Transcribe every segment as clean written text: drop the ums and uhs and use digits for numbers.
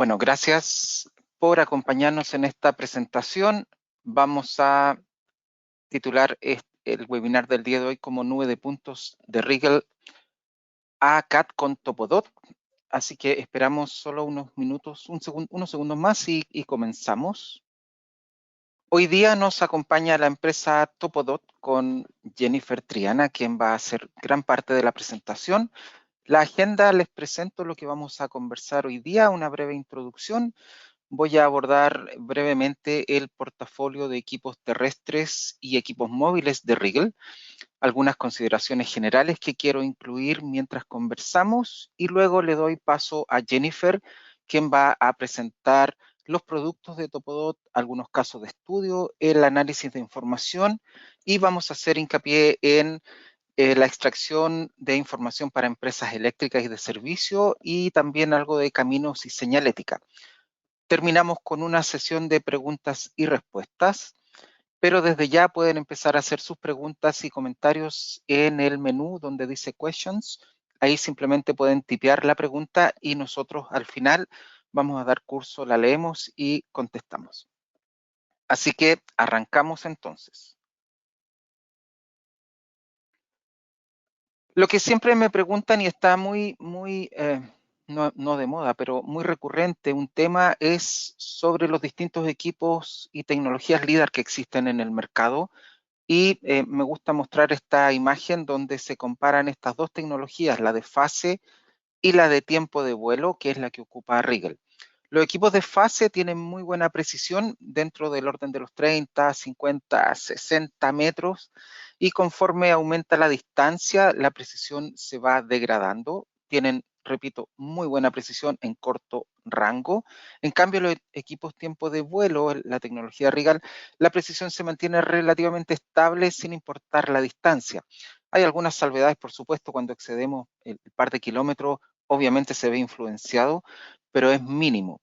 Bueno, gracias por acompañarnos en esta presentación. Vamos a titular el webinar del día de hoy como Nube de Puntos de Rigel a CAD con Topodot. Así que esperamos solo unos minutos, unos segundos más y comenzamos. Hoy día nos acompaña la empresa Topodot con Jennifer Triana, quien va a hacer gran parte de la presentación. La agenda, les presento lo que vamos a conversar hoy día, una breve introducción. Voy a abordar brevemente el portafolio de equipos terrestres y equipos móviles de Rigel, algunas consideraciones generales que quiero incluir mientras conversamos y luego le doy paso a Jennifer, quien va a presentar los productos de Topodot, algunos casos de estudio, el análisis de información y vamos a hacer hincapié en la extracción de información para empresas eléctricas y de servicio y también algo de caminos y señalética. Terminamos con una sesión de preguntas y respuestas, pero desde ya pueden empezar a hacer sus preguntas y comentarios en el menú donde dice Questions. Ahí simplemente pueden tipear la pregunta y nosotros al final vamos a dar curso, la leemos y contestamos. Así que arrancamos entonces. Lo que siempre me preguntan y está muy no de moda, pero muy recurrente, un tema es sobre los distintos equipos y tecnologías LIDAR que existen en el mercado. Y me gusta mostrar esta imagen donde se comparan estas dos tecnologías, la de fase y la de tiempo de vuelo, que es la que ocupa Rigel. Los equipos de fase tienen muy buena precisión dentro del orden de los 30, 50, 60 metros y conforme aumenta la distancia, la precisión se va degradando. Tienen, repito, muy buena precisión en corto rango. En cambio, los equipos tiempo de vuelo, la tecnología Rigel, la precisión se mantiene relativamente estable sin importar la distancia. Hay algunas salvedades, por supuesto, cuando excedemos el par de kilómetros, obviamente se ve influenciado, pero es mínimo.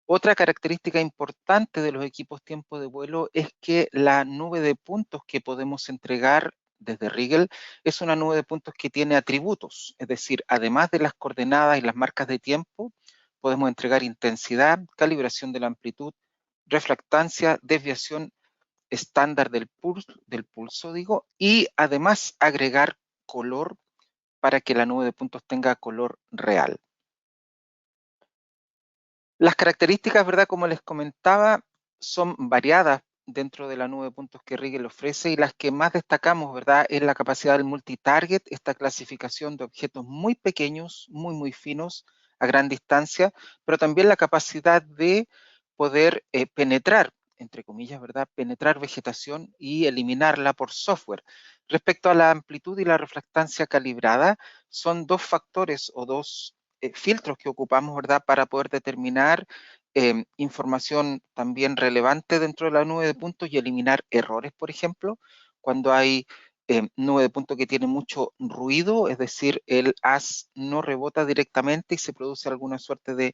Otra característica importante de los equipos tiempo de vuelo es que la nube de puntos que podemos entregar desde Rigel es una nube de puntos que tiene atributos, es decir, además de las coordenadas y las marcas de tiempo, podemos entregar intensidad, calibración de la amplitud, refractancia, desviación estándar del pulso, y además agregar color para que la nube de puntos tenga color real. Las características, ¿verdad? Como les comentaba, son variadas dentro de la nube de puntos que Rigel ofrece y las que más destacamos, ¿verdad? Es la capacidad del multitarget, esta clasificación de objetos muy pequeños, muy finos, a gran distancia, pero también la capacidad de poder penetrar, entre comillas, ¿verdad? Penetrar vegetación y eliminarla por software. Respecto a la amplitud y la refractancia calibrada, son dos factores o dos filtros que ocupamos, ¿verdad? Para poder determinar información también relevante dentro de la nube de puntos y eliminar errores, por ejemplo, cuando hay nube de puntos que tiene mucho ruido, es decir, el haz no rebota directamente y se produce alguna suerte de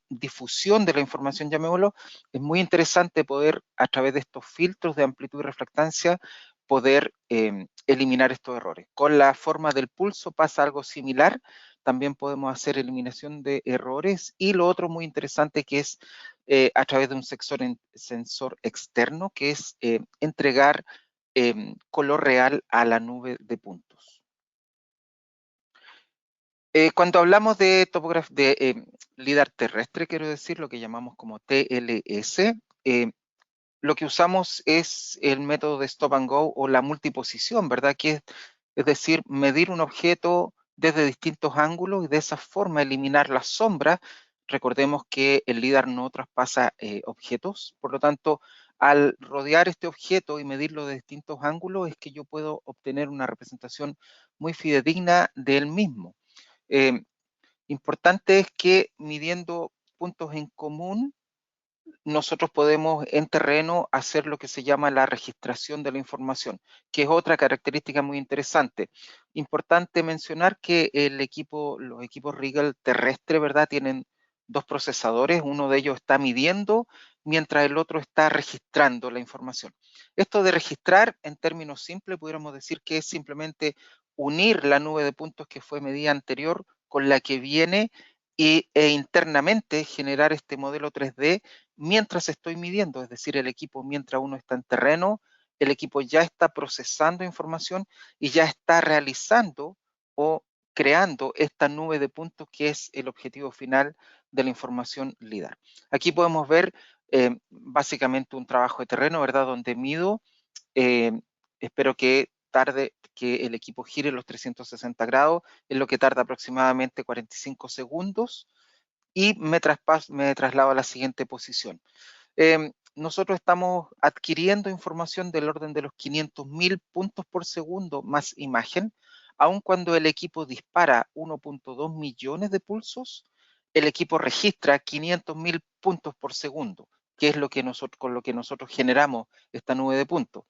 difusión de la información, llamémoslo. Es muy interesante poder, a través de estos filtros de amplitud y refractancia, poder eliminar estos errores. Con la forma del pulso pasa algo similar, también podemos hacer eliminación de errores y lo otro muy interesante que es a través de un sensor externo que es entregar color real a la nube de puntos. Cuando hablamos de LIDAR terrestre, quiero decir lo que llamamos como TLS, lo que usamos es el método de stop and go o la multiposición, ¿verdad? Es decir, medir un objeto desde distintos ángulos y de esa forma eliminar las sombras. Recordemos que el LIDAR no traspasa objetos, por lo tanto, al rodear este objeto y medirlo de distintos ángulos es que yo puedo obtener una representación muy fidedigna del mismo. Importante es que midiendo puntos en común, nosotros podemos en terreno hacer lo que se llama la registración de la información, que es otra característica muy interesante. Importante mencionar que los equipos Rigel terrestre, ¿verdad? Tienen dos procesadores, uno de ellos está midiendo, mientras el otro está registrando la información. Esto de registrar, en términos simples, pudiéramos decir que es simplemente unir la nube de puntos que fue medida anterior con la que viene e internamente generar este modelo 3D mientras estoy midiendo, es decir, el equipo mientras uno está en terreno, el equipo ya está procesando información y ya está realizando o creando esta nube de puntos que es el objetivo final de la información LIDAR. Aquí podemos ver básicamente un trabajo de terreno, ¿verdad? Donde mido, espero que tarde, que el equipo gire los 360 grados, es lo que tarda aproximadamente 45 segundos y me traslado a la siguiente posición. Nosotros estamos adquiriendo información del orden de los 500.000 puntos por segundo más imagen, aun cuando el equipo dispara 1.2 millones de pulsos, el equipo registra 500.000 puntos por segundo, que es lo que con lo que nosotros generamos esta nube de puntos.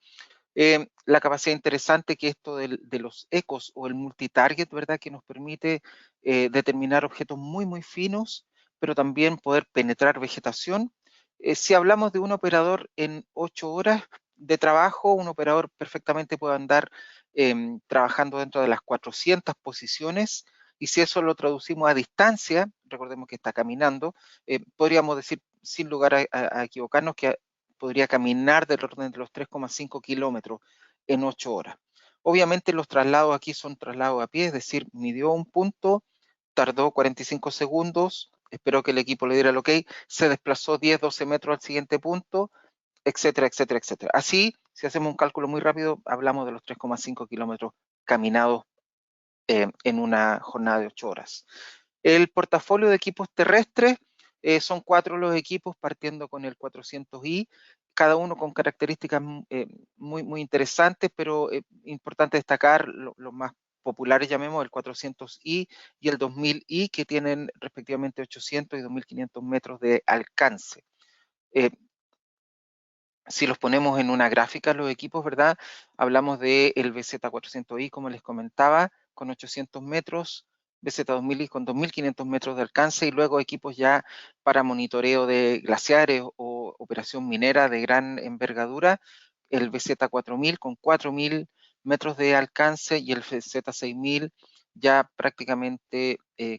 La capacidad interesante que esto de los ecos o el multitarget, ¿verdad? Que nos permite determinar objetos muy, muy finos, pero también poder penetrar vegetación. Si hablamos de un operador en 8 horas de trabajo, un operador perfectamente puede andar trabajando dentro de las 400 posiciones, y si eso lo traducimos a distancia, recordemos que está caminando, podríamos decir sin lugar a equivocarnos que podría caminar del orden de los 3,5 kilómetros en 8 horas. Obviamente los traslados aquí son traslados a pie, es decir, midió un punto, tardó 45 segundos, esperó que el equipo le diera el ok, se desplazó 10, 12 metros al siguiente punto, etcétera, etcétera, etcétera. Así, si hacemos un cálculo muy rápido, hablamos de los 3,5 kilómetros caminados en una jornada de 8 horas. El portafolio de equipos terrestres, son 4 los equipos partiendo con el 400i, cada uno con características muy, muy interesantes, pero importante destacar los más populares, llamemos el 400i y el 2000i, que tienen respectivamente 800 y 2500 metros de alcance. Si los ponemos en una gráfica, los equipos, ¿verdad? Hablamos del BZ400i, como les comentaba, con 800 metros, BZ2000i con 2500 metros de alcance, y luego equipos ya para monitoreo de glaciares o operación minera de gran envergadura, el BZ4000 con 4000 metros de alcance y el BZ6000 ya prácticamente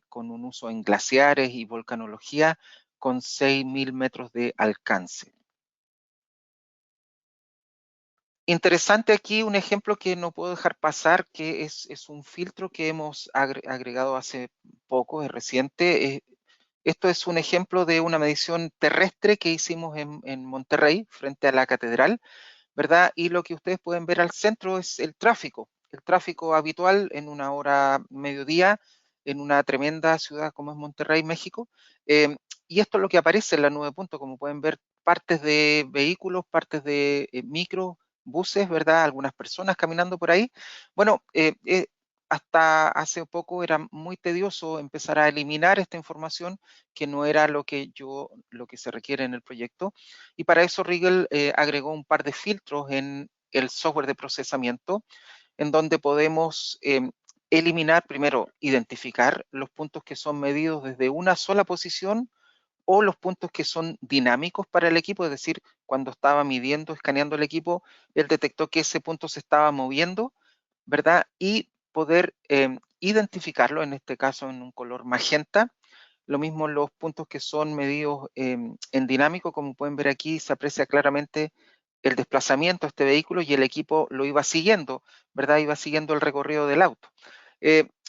con un uso en glaciares y volcanología con 6000 metros de alcance. Interesante aquí un ejemplo que no puedo dejar pasar, que es un filtro que hemos agregado hace poco, es reciente. Esto es un ejemplo de una medición terrestre que hicimos en Monterrey, frente a la catedral, ¿verdad? Y lo que ustedes pueden ver al centro es el tráfico habitual en una hora mediodía, en una tremenda ciudad como es Monterrey, México. Y esto es lo que aparece en la nube de puntos, como pueden ver, partes de vehículos, partes de microbuses, ¿verdad? Algunas personas caminando por ahí. Bueno, hasta hace poco era muy tedioso empezar a eliminar esta información que no era lo que se requiere en el proyecto. Y para eso Rigel agregó un par de filtros en el software de procesamiento, en donde podemos eliminar, primero, identificar los puntos que son medidos desde una sola posición o los puntos que son dinámicos para el equipo, es decir, cuando estaba midiendo, escaneando el equipo, él detectó que ese punto se estaba moviendo, ¿verdad? Y poder identificarlo, en este caso en un color magenta. Lo mismo los puntos que son medidos en dinámico, como pueden ver aquí, se aprecia claramente el desplazamiento de este vehículo y el equipo lo iba siguiendo, ¿verdad? Iba siguiendo el recorrido del auto.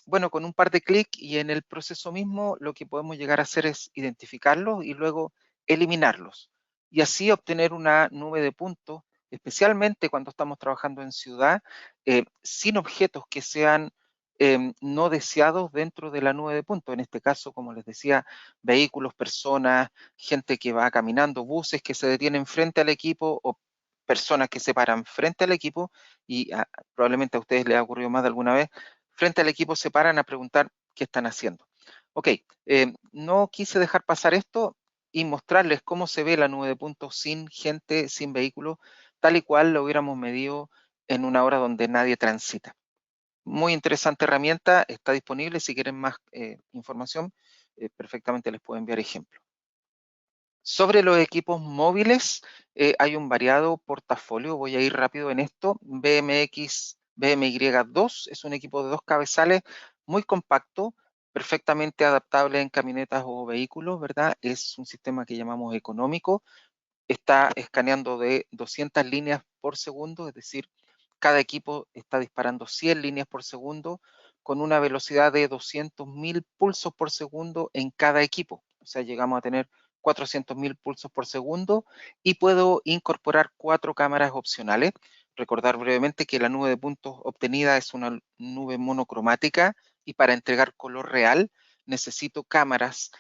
Bueno, con un par de clics y en el proceso mismo lo que podemos llegar a hacer es identificarlos y luego eliminarlos. Y así obtener una nube de puntos, especialmente cuando estamos trabajando en ciudad, sin objetos que sean no deseados dentro de la nube de puntos. En este caso, como les decía, vehículos, personas, gente que va caminando, buses que se detienen frente al equipo o personas que se paran frente al equipo y probablemente a ustedes les ha ocurrido más de alguna vez, frente al equipo se paran a preguntar qué están haciendo. Ok, no quise dejar pasar esto y mostrarles cómo se ve la nube de puntos sin gente, sin vehículos, tal y cual lo hubiéramos medido en una hora donde nadie transita. Muy interesante herramienta, está disponible. Si quieren más información, perfectamente les puedo enviar ejemplos. Sobre los equipos móviles, hay un variado portafolio. Voy a ir rápido en esto. BMY2 es un equipo de 2 cabezales muy compacto, perfectamente adaptable en camionetas o vehículos, ¿verdad? Es un sistema que llamamos económico. Está escaneando de 200 líneas por segundo, es decir, cada equipo está disparando 100 líneas por segundo con una velocidad de 200.000 pulsos por segundo en cada equipo. O sea, llegamos a tener 400.000 pulsos por segundo y puedo incorporar 4 cámaras opcionales. Recordar brevemente que la nube de puntos obtenida es una nube monocromática y para entregar color real necesito cámaras.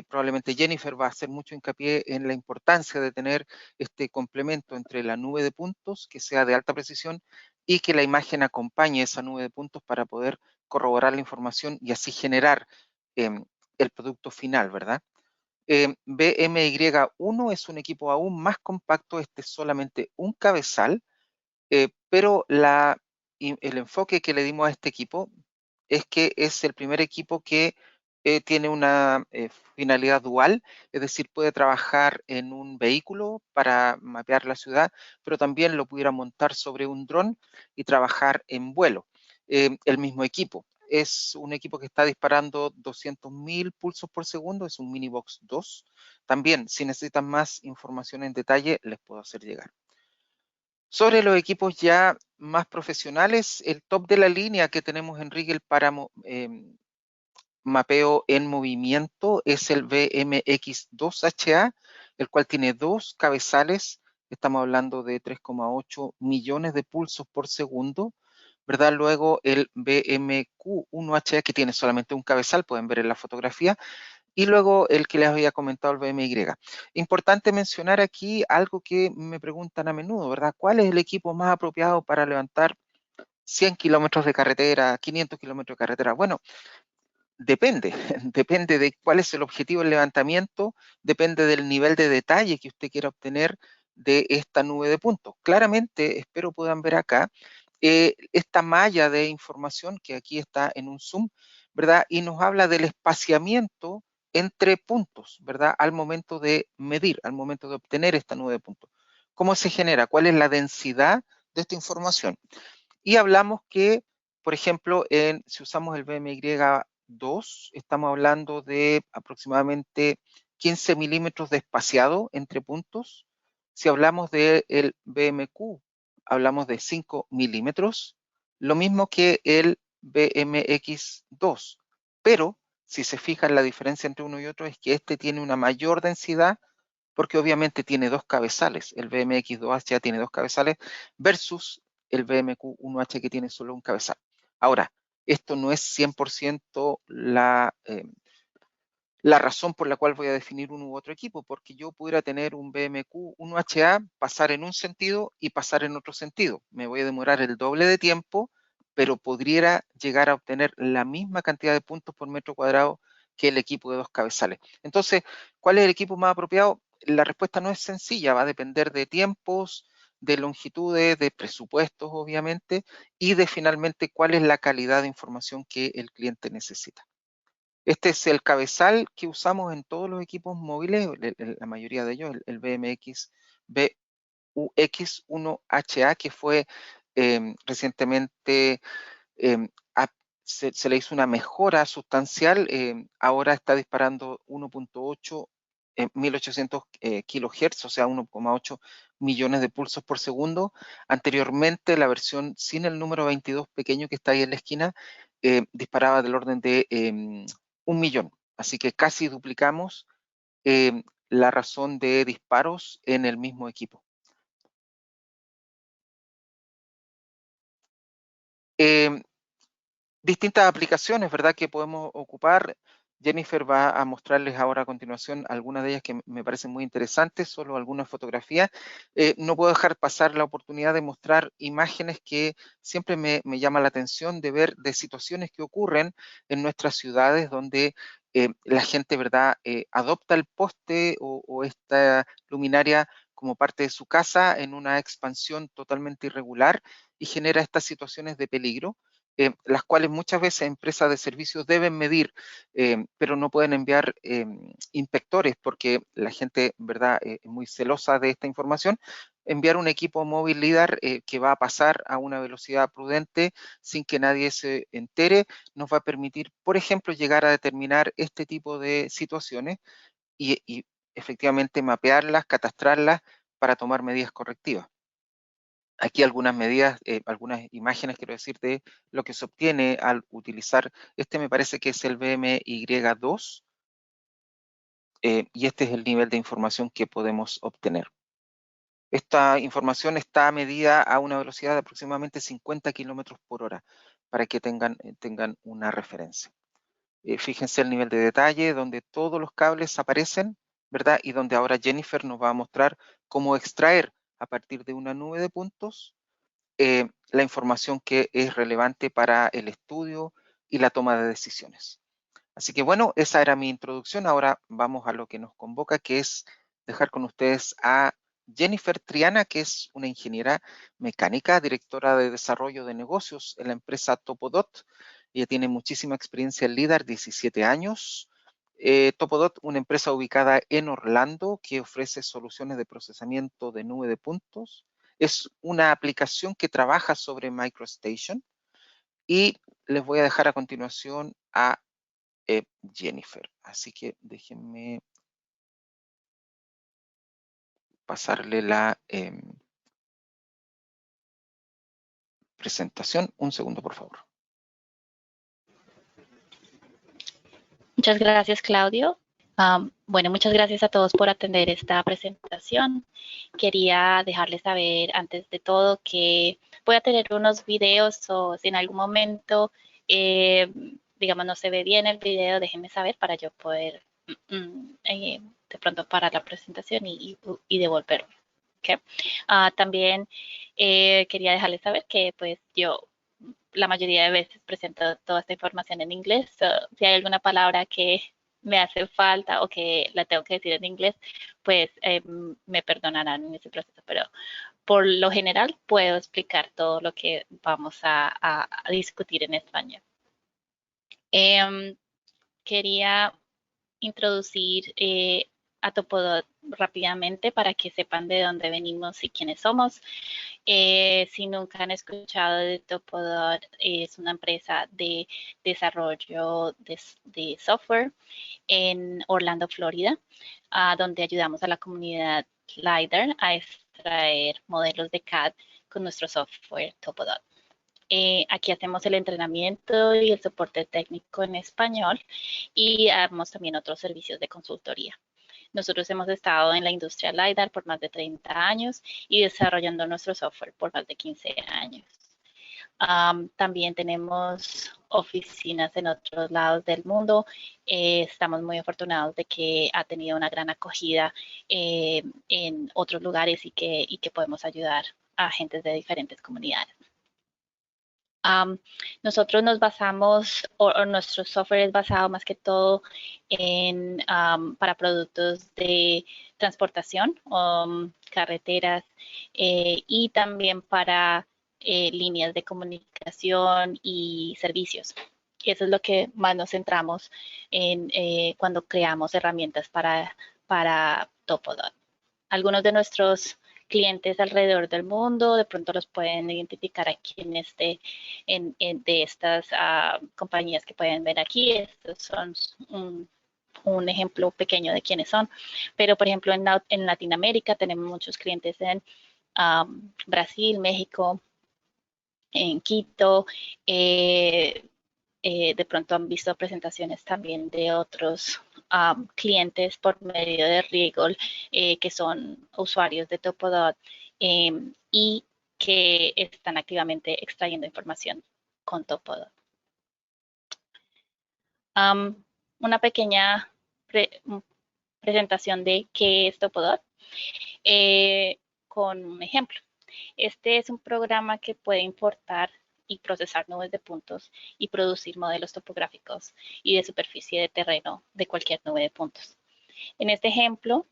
Probablemente Jennifer va a hacer mucho hincapié en la importancia de tener este complemento entre la nube de puntos, que sea de alta precisión, y que la imagen acompañe esa nube de puntos para poder corroborar la información y así generar el producto final, ¿verdad? BMY1 es un equipo aún más compacto, este es solamente un cabezal, pero el enfoque que le dimos a este equipo es que es el primer equipo que tiene una finalidad dual, es decir, puede trabajar en un vehículo para mapear la ciudad, pero también lo pudiera montar sobre un dron y trabajar en vuelo. El mismo equipo. Es un equipo que está disparando 200.000 pulsos por segundo, es un Minibox 2. También, si necesitan más información en detalle, les puedo hacer llegar. Sobre los equipos ya más profesionales, el top de la línea que tenemos en Rigel para mapeo en movimiento es el BMX2HA, el cual tiene 2 cabezales. Estamos hablando de 3,8 millones de pulsos por segundo, ¿verdad? Luego el BMQ1HA, que tiene solamente un cabezal, pueden ver en la fotografía, y luego el que les había comentado, el BMY. Importante mencionar aquí algo que me preguntan a menudo, ¿verdad? ¿Cuál es el equipo más apropiado para levantar 100 kilómetros de carretera, 500 kilómetros de carretera? Bueno, depende, depende de cuál es el objetivo del levantamiento, depende del nivel de detalle que usted quiera obtener de esta nube de puntos. Claramente, espero puedan ver acá, esta malla de información que aquí está en un zoom, ¿verdad? Y nos habla del espaciamiento entre puntos, ¿verdad? Al momento de medir, al momento de obtener esta nube de puntos. ¿Cómo se genera? ¿Cuál es la densidad de esta información? Y hablamos que, por ejemplo, si usamos el BMY2, estamos hablando de aproximadamente 15 milímetros de espaciado entre puntos. Si hablamos del BMQ, hablamos de 5 milímetros, lo mismo que el BMX2. Pero, si se fijan, la diferencia entre uno y otro es que este tiene una mayor densidad porque obviamente tiene 2 cabezales. El BMX2H ya tiene 2 cabezales versus el BMQ1H que tiene solo un cabezal. Ahora, esto no es 100% la razón por la cual voy a definir uno u otro equipo, porque yo pudiera tener un BMQ1HA, pasar en un sentido y pasar en otro sentido. Me voy a demorar el doble de tiempo, pero podría llegar a obtener la misma cantidad de puntos por metro cuadrado que el equipo de 2 cabezales. Entonces, ¿cuál es el equipo más apropiado? La respuesta no es sencilla, va a depender de tiempos, de longitudes, de presupuestos, obviamente, y de finalmente cuál es la calidad de información que el cliente necesita. Este es el cabezal que usamos en todos los equipos móviles, la mayoría de ellos, el BMX BUX1HA, que fue recientemente, se le hizo una mejora sustancial, ahora está disparando 1.8 1800 kilohertz, o sea, 1,8 millones de pulsos por segundo. Anteriormente, la versión sin el número 22 pequeño que está ahí en la esquina, disparaba del orden de 1 millón. Así que casi duplicamos la razón de disparos en el mismo equipo. Distintas aplicaciones, ¿verdad?, que podemos ocupar. Jennifer va a mostrarles ahora a continuación algunas de ellas que me parecen muy interesantes, solo algunas fotografías. No puedo dejar pasar la oportunidad de mostrar imágenes que siempre me llama la atención de ver de situaciones que ocurren en nuestras ciudades donde la gente, ¿verdad?, adopta el poste o esta luminaria como parte de su casa en una expansión totalmente irregular y genera estas situaciones de peligro. Las cuales muchas veces empresas de servicios deben medir, pero no pueden enviar inspectores porque la gente, ¿verdad?, es muy celosa de esta información, enviar un equipo móvil LIDAR que va a pasar a una velocidad prudente sin que nadie se entere, nos va a permitir, por ejemplo, llegar a determinar este tipo de situaciones y efectivamente mapearlas, catastrarlas para tomar medidas correctivas. Aquí algunas medidas, algunas imágenes, quiero decir, de lo que se obtiene al utilizar, este me parece que es el BMY2, y este es el nivel de información que podemos obtener. Esta información está medida a una velocidad de aproximadamente 50 kilómetros por hora, para que tengan una referencia. Fíjense el nivel de detalle donde todos los cables aparecen, ¿verdad? Y donde ahora Jennifer nos va a mostrar cómo extraer a partir de una nube de puntos la información que es relevante para el estudio y la toma de decisiones. Así que bueno, esa era mi introducción. Ahora vamos a lo que nos convoca, que es dejar con ustedes a Jennifer Triana, que es una ingeniera mecánica, directora de desarrollo de negocios en la empresa Topodot. Ella tiene muchísima experiencia en LIDAR, 17 años. Topodot, una empresa ubicada en Orlando que ofrece soluciones de procesamiento de nube de puntos. Es una aplicación que trabaja sobre MicroStation. Y les voy a dejar a continuación a Jennifer. Así que déjenme pasarle la presentación. Un segundo, por favor. Muchas gracias, Claudio. Bueno, muchas gracias a todos por atender esta presentación. Quería dejarles saber antes de todo que voy a tener unos videos o si en algún momento, digamos, no se ve bien el video, déjenme saber para yo poder de pronto parar la presentación y devolverme. Okay. También quería dejarles saber que pues yo la mayoría de veces presento toda esta información en inglés. So, si hay alguna palabra que me hace falta o que la tengo que decir en inglés, pues me perdonarán en ese proceso. Pero por lo general puedo explicar todo lo que vamos a discutir en español. Quería introducir a Topodot rápidamente para que sepan de dónde venimos y quiénes somos. Si nunca han escuchado de Topodot, es una empresa de desarrollo de software en Orlando, Florida, donde ayudamos a la comunidad LiDAR a extraer modelos de CAD con nuestro software Topodot. Aquí hacemos el entrenamiento y el soporte técnico en español y damos también otros servicios de consultoría. Nosotros hemos estado en la industria LiDAR por más de 30 años y desarrollando nuestro software por más de 15 años. También tenemos oficinas en otros lados del mundo. Estamos muy afortunados de que ha tenido una gran acogida en otros lugares y que podemos ayudar a gente de diferentes comunidades. Nosotros nos basamos, o nuestro software es basado más que todo en, para productos de transportación, carreteras y también para líneas de comunicación y servicios. Eso es lo que más nos centramos en cuando creamos herramientas para Topodot. Algunos de nuestros clientes alrededor del mundo, de pronto los pueden identificar aquí en de estas compañías que pueden ver aquí. Estos son un ejemplo pequeño de quiénes son, pero por ejemplo en Latinoamérica tenemos muchos clientes en Brasil, México, en Quito, de pronto han visto presentaciones también de otros clientes por medio de Regal que son usuarios de Topodot y que están activamente extrayendo información con Topodot. Una pequeña presentación de qué es Topodot con un ejemplo. Este es un programa que puede importar y procesar nubes de puntos y producir modelos topográficos y de superficie de terreno de cualquier nube de puntos. En este ejemplo,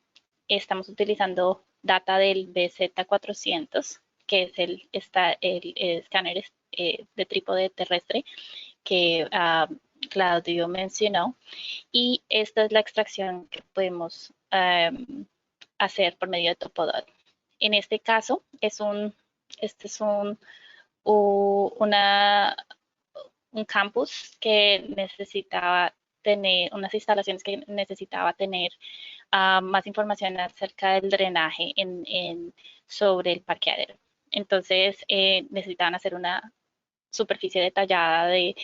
estamos utilizando data del BZ400, que es el escáner de trípode terrestre que Claudio mencionó, y esta es la extracción que podemos hacer por medio de Topodot. En este caso, este es un campus que necesitaba tener, unas instalaciones que necesitaba tener más información acerca del drenaje sobre el parqueadero. Entonces, necesitaban hacer una superficie detallada de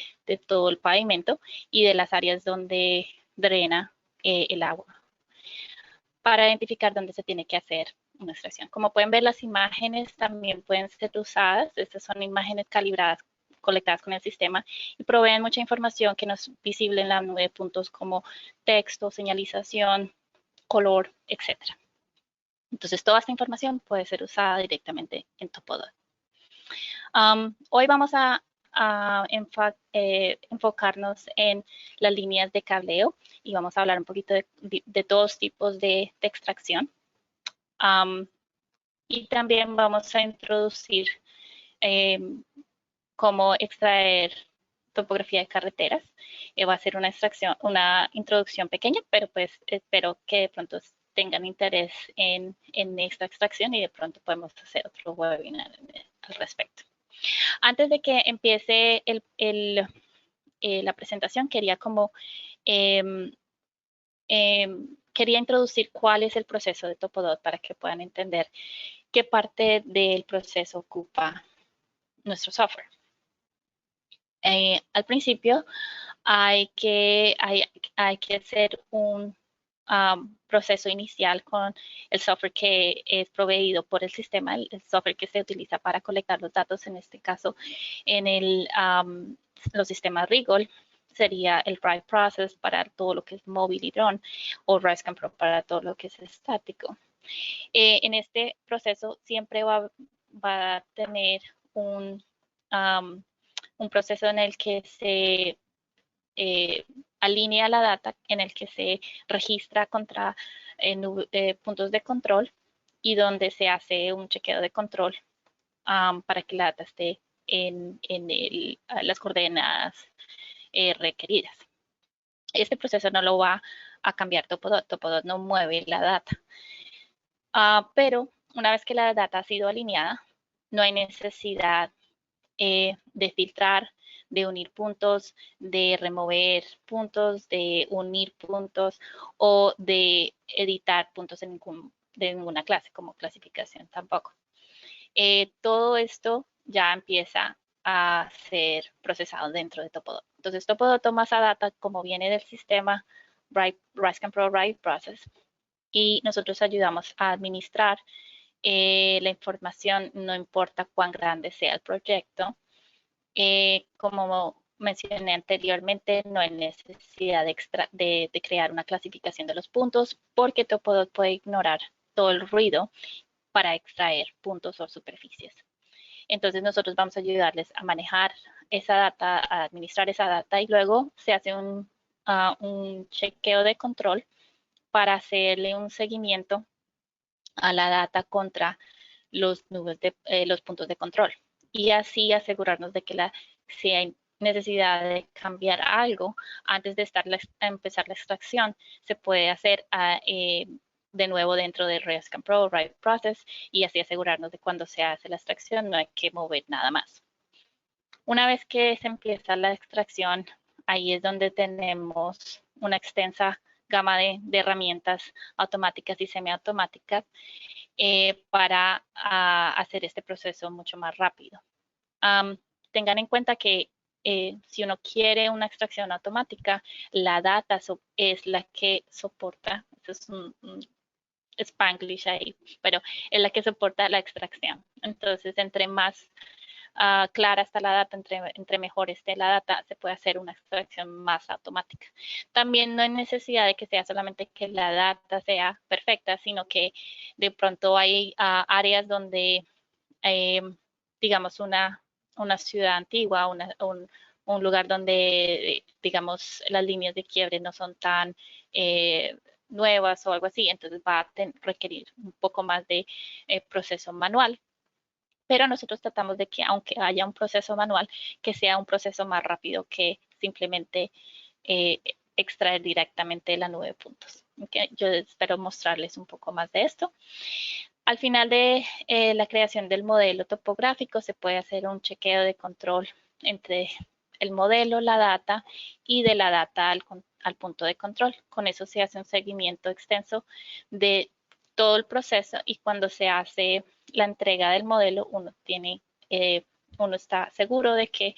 todo el pavimento y de las áreas donde drena el agua para identificar dónde se tiene que hacer una extracción. Como pueden ver, las imágenes también pueden ser usadas. Estas son imágenes calibradas, colectadas con el sistema y proveen mucha información que no es visible en la nube de puntos como texto, señalización, color, etc. Entonces, toda esta información puede ser usada directamente en Topodot. Hoy vamos a enfocarnos en las líneas de cableo y vamos a hablar un poquito de todos tipos de extracción. Y también vamos a introducir cómo extraer topografía de carreteras. Va a ser una introducción pequeña, pero pues espero que de pronto tengan interés en esta extracción y de pronto podemos hacer otro webinar al respecto. Antes de que empiece la presentación, quería quería introducir cuál es el proceso de Topodot para que puedan entender qué parte del proceso ocupa nuestro software. Al principio hay que hacer un proceso inicial con el software que es proveído por el sistema, el software que se utiliza para colectar los datos, en este caso en los sistemas Rigol, sería el Write Process para todo lo que es móvil y drone, o RiseCam Pro para todo lo que es estático. En este proceso siempre va a tener un proceso en el que se alinea la data, en el que se registra contra puntos de control y donde se hace un chequeo de control para que la data esté en las coordenadas requeridas. Este proceso no lo va a cambiar Topodot. Topodot no mueve la data. Pero una vez que la data ha sido alineada, no hay necesidad de filtrar, de unir puntos, de remover puntos, de unir puntos o de editar puntos de ninguna clase, como clasificación tampoco. Todo esto ya empieza a ser procesado dentro de Topodot. Entonces, Topodot toma esa data como viene del sistema RiseCam Pro Write Process y nosotros ayudamos a administrar la información, no importa cuán grande sea el proyecto. Como mencioné anteriormente, no hay necesidad de crear una clasificación de los puntos porque Topodot puede ignorar todo el ruido para extraer puntos o superficies. Entonces nosotros vamos a ayudarles a manejar esa data, a administrar esa data y luego se hace un chequeo de control para hacerle un seguimiento a la data contra los puntos de control y así asegurarnos de que si hay necesidad de cambiar algo antes de empezar la extracción, se puede hacer de nuevo dentro de RiseCam Pro Write Process y así asegurarnos de cuando se hace la extracción no hay que mover nada más. Una vez que se empieza la extracción, ahí es donde tenemos una extensa gama de herramientas automáticas y semiautomáticas para hacer este proceso mucho más rápido. Tengan en cuenta que si uno quiere una extracción automática, la data es la que soporta, eso es un Spanglish ahí, pero es la que soporta la extracción. Entonces, entre más clara está la data, entre mejor esté la data, se puede hacer una extracción más automática. También no hay necesidad de que sea solamente que la data sea perfecta, sino que de pronto hay áreas donde, digamos, una ciudad antigua, un lugar donde, digamos, las líneas de quiebre no son tan nuevas o algo así, entonces va a requerir un poco más de proceso manual. Pero nosotros tratamos de que, aunque haya un proceso manual, que sea un proceso más rápido que simplemente extraer directamente de la nube de puntos. Okay. Yo espero mostrarles un poco más de esto. Al final de la creación del modelo topográfico se puede hacer un chequeo de control entre el modelo, la data y de la data al punto de control. Con eso se hace un seguimiento extenso de todo el proceso y cuando se hace la entrega del modelo uno está seguro de que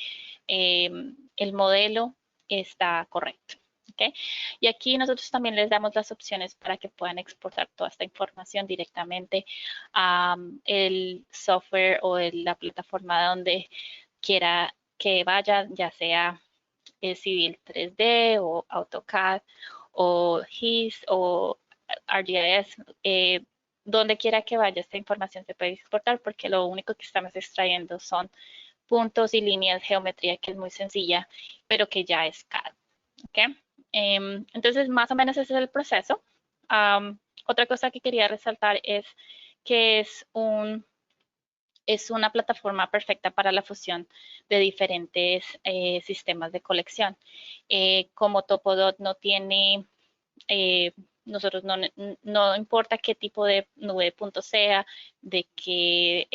el modelo está correcto. ¿Okay? Y aquí nosotros también les damos las opciones para que puedan exportar toda esta información directamente a el software o la plataforma donde quiera que vaya, ya sea Civil 3D o AutoCAD o GIS o ArcGIS, donde quiera que vaya esta información se puede exportar porque lo único que estamos extrayendo son puntos y líneas, geometría que es muy sencilla, pero que ya es CAD. ¿Okay? Entonces, más o menos ese es el proceso. Otra cosa que quería resaltar es que es una plataforma perfecta para la fusión de diferentes sistemas de colección. Como Topodot no tiene, nosotros no importa qué tipo de nube de puntos sea, de qué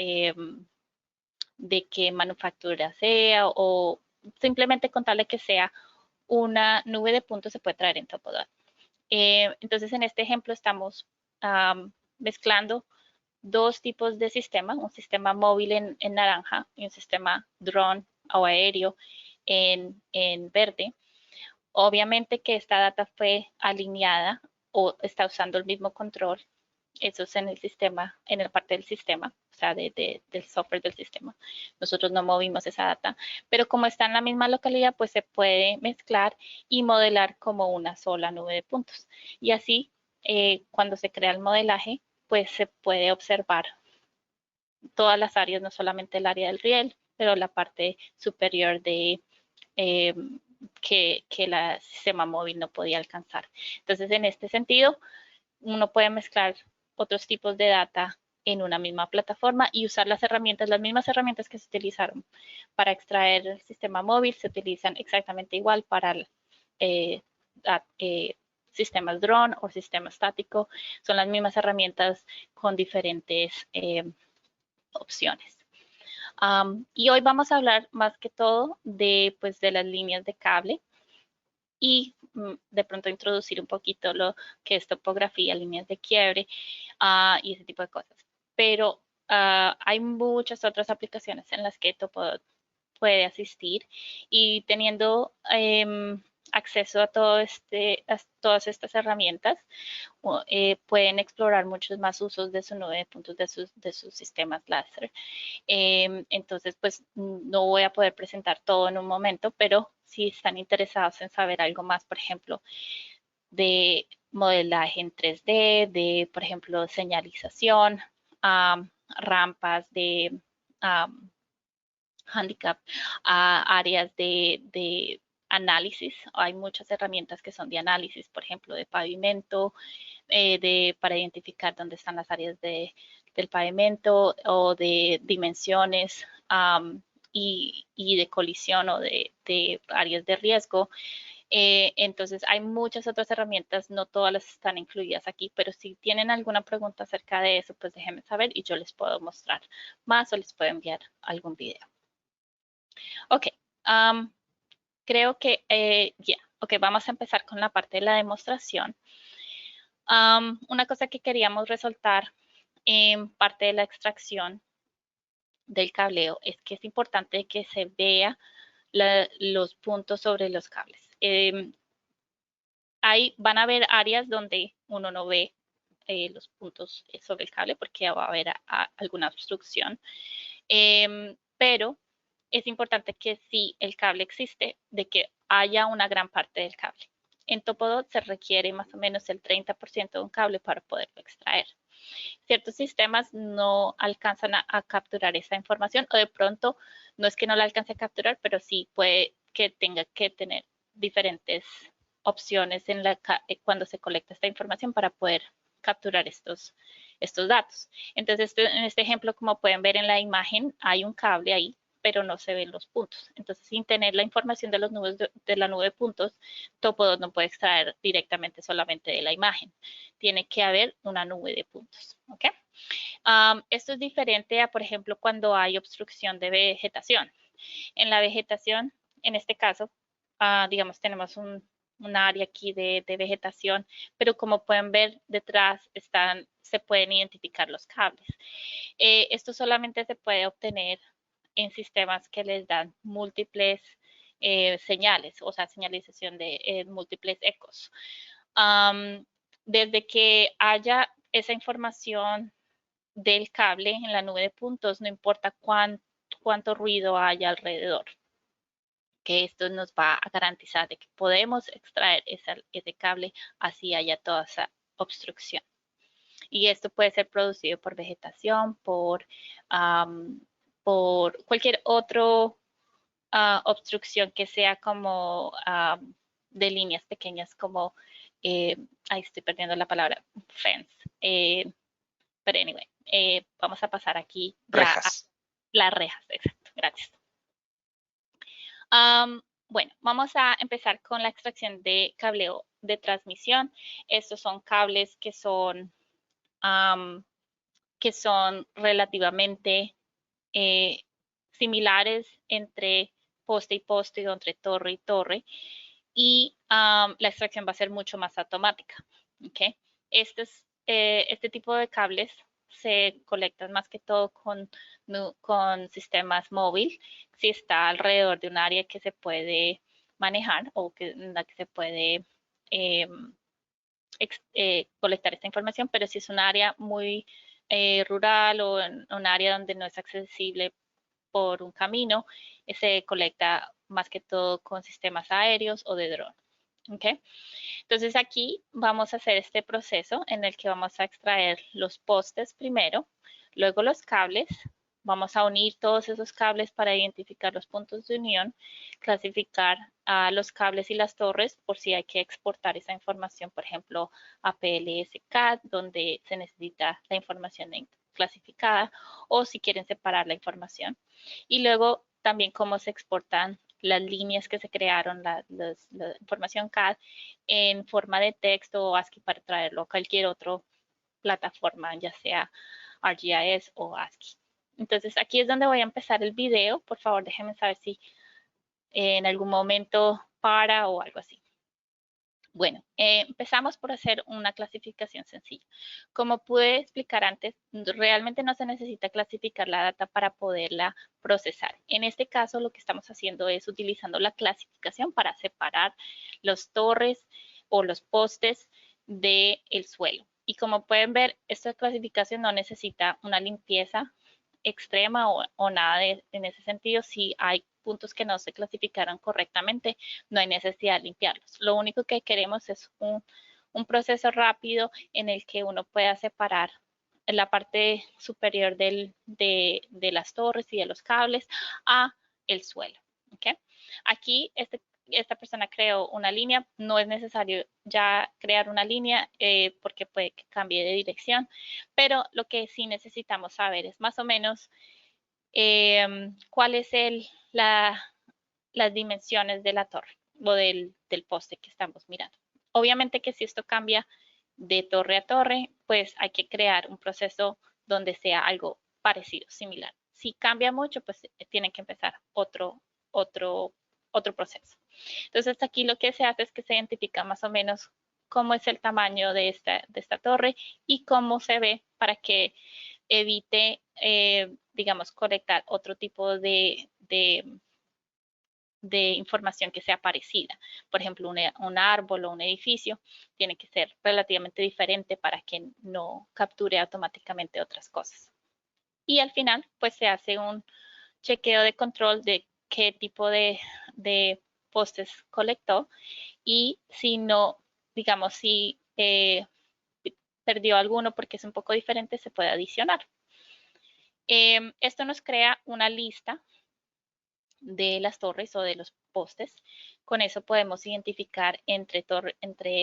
manufactura sea o simplemente contarle que sea una nube de puntos se puede traer en Topodot. Entonces, en este ejemplo estamos mezclando dos tipos de sistemas, un sistema móvil en naranja y un sistema drone o aéreo en verde. Obviamente que esta data fue alineada o está usando el mismo control. Eso es en el sistema, en la parte del sistema, o sea, del software del sistema. Nosotros no movimos esa data, pero como está en la misma localidad, pues se puede mezclar y modelar como una sola nube de puntos. Y así, cuando se crea el modelaje, pues se puede observar todas las áreas, no solamente el área del riel, pero la parte superior de que el sistema móvil no podía alcanzar. Entonces, en este sentido, uno puede mezclar otros tipos de data en una misma plataforma y usar las mismas herramientas que se utilizaron para extraer el sistema móvil, se utilizan exactamente igual para sistemas drone o sistema estático. Son las mismas herramientas con diferentes opciones. Y hoy vamos a hablar más que todo de las líneas de cable y de pronto introducir un poquito lo que es topografía, líneas de quiebre y ese tipo de cosas. Pero hay muchas otras aplicaciones en las que Topodot puede asistir y teniendo acceso a todas estas herramientas, pueden explorar muchos más usos de su nube de puntos de sus sistemas láser. Entonces, pues no voy a poder presentar todo en un momento, pero si están interesados en saber algo más, por ejemplo, de modelaje en 3D, de, por ejemplo, señalización, rampas de handicap, áreas de análisis. Hay muchas herramientas que son de análisis, por ejemplo, de pavimento, para identificar dónde están las áreas del pavimento o de dimensiones y de colisión o de áreas de riesgo. Entonces, hay muchas otras herramientas, no todas las están incluidas aquí, pero si tienen alguna pregunta acerca de eso, pues déjenme saber y yo les puedo mostrar más o les puedo enviar algún video. Ok, creo que ya, ok, vamos a empezar con la parte de la demostración. Una cosa que queríamos resaltar en parte de la extracción del cableo es que es importante que se vea los puntos sobre los cables. Van a haber áreas donde uno no ve los puntos sobre el cable porque va a haber alguna obstrucción, pero es importante que si el cable existe, de que haya una gran parte del cable. En Topodot se requiere más o menos el 30% de un cable para poderlo extraer. Ciertos sistemas no alcanzan a capturar esa información o de pronto no es que no la alcance a capturar, pero sí puede que tenga que tener diferentes opciones cuando se colecta esta información para poder capturar estos datos. Entonces, en este ejemplo, como pueden ver en la imagen, hay un cable ahí, pero no se ven los puntos. Entonces, sin tener la información de la nube de puntos, Topodot no puede extraer directamente solamente de la imagen. Tiene que haber una nube de puntos, ¿ok? Esto es diferente a, por ejemplo, cuando hay obstrucción de vegetación. En la vegetación, en este caso, digamos, tenemos un área aquí de vegetación, pero como pueden ver, detrás se pueden identificar los cables. Esto solamente se puede obtener en sistemas que les dan múltiples señales, o sea, señalización de múltiples ecos. Desde que haya esa información del cable en la nube de puntos, no importa cuánto ruido haya alrededor, que esto nos va a garantizar de que podemos extraer ese cable así haya toda esa obstrucción. Y esto puede ser producido por vegetación, por cualquier otro obstrucción que sea como de líneas pequeñas como, ahí estoy perdiendo la palabra, fence. Pero anyway, vamos a pasar aquí ya a Rejas. las rejas, exacto, gracias. Bueno, vamos a empezar con la extracción de cableo de transmisión. Estos son cables que son relativamente similares entre poste y poste o entre torre y torre, y la extracción va a ser mucho más automática. ¿Okay? Este tipo de cables se colectan más que todo con sistemas móviles, si está alrededor de un área que se puede manejar o en la que se puede colectar esta información, pero si es un área muy rural o en un área donde no es accesible por un camino, se colecta más que todo con sistemas aéreos o de dron. ¿Okay? Entonces aquí vamos a hacer este proceso en el que vamos a extraer los postes primero, luego los cables, vamos a unir todos esos cables para identificar los puntos de unión, clasificar a los cables y las torres por si hay que exportar esa información, por ejemplo, a PLS-CAD, donde se necesita la información clasificada, o si quieren separar la información. Y luego también cómo se exportan las líneas que se crearon, la información CAD en forma de texto o ASCII para traerlo a cualquier otra plataforma, ya sea ArcGIS o ASCII. Entonces aquí es donde voy a empezar el video. Por favor, déjenme saber si en algún momento para o algo así. Bueno, empezamos por hacer una clasificación sencilla. Como pude explicar antes, realmente no se necesita clasificar la data para poderla procesar. En este caso, lo que estamos haciendo es utilizando la clasificación para separar los torres o los postes del suelo. Y como pueden ver, esta clasificación no necesita una limpieza extrema o nada en ese sentido. Si hay puntos que no se clasificaron correctamente, no hay necesidad de limpiarlos. Lo único que queremos es un proceso rápido en el que uno pueda separar la parte superior de las torres y de los cables a el suelo. ¿Okay? Aquí esta persona creó una línea, no es necesario ya crear una línea porque puede que cambie de dirección, pero lo que sí necesitamos saber es más o menos cuál es las dimensiones de la torre o del poste que estamos mirando. Obviamente que si esto cambia de torre a torre, pues hay que crear un proceso donde sea algo parecido, similar. Si cambia mucho, pues tienen que empezar otro proceso. Entonces aquí lo que se hace es que se identifica más o menos cómo es el tamaño de esta torre y cómo se ve para que evite, digamos, colectar otro tipo de información que sea parecida. Por ejemplo, un árbol o un edificio tiene que ser relativamente diferente para que no capture automáticamente otras cosas. Y al final, pues se hace un chequeo de control de qué tipo de postes colectó y si no, digamos, si perdió alguno porque es un poco diferente, se puede adicionar. Esto nos crea una lista de las torres o de los postes. Con eso podemos identificar entre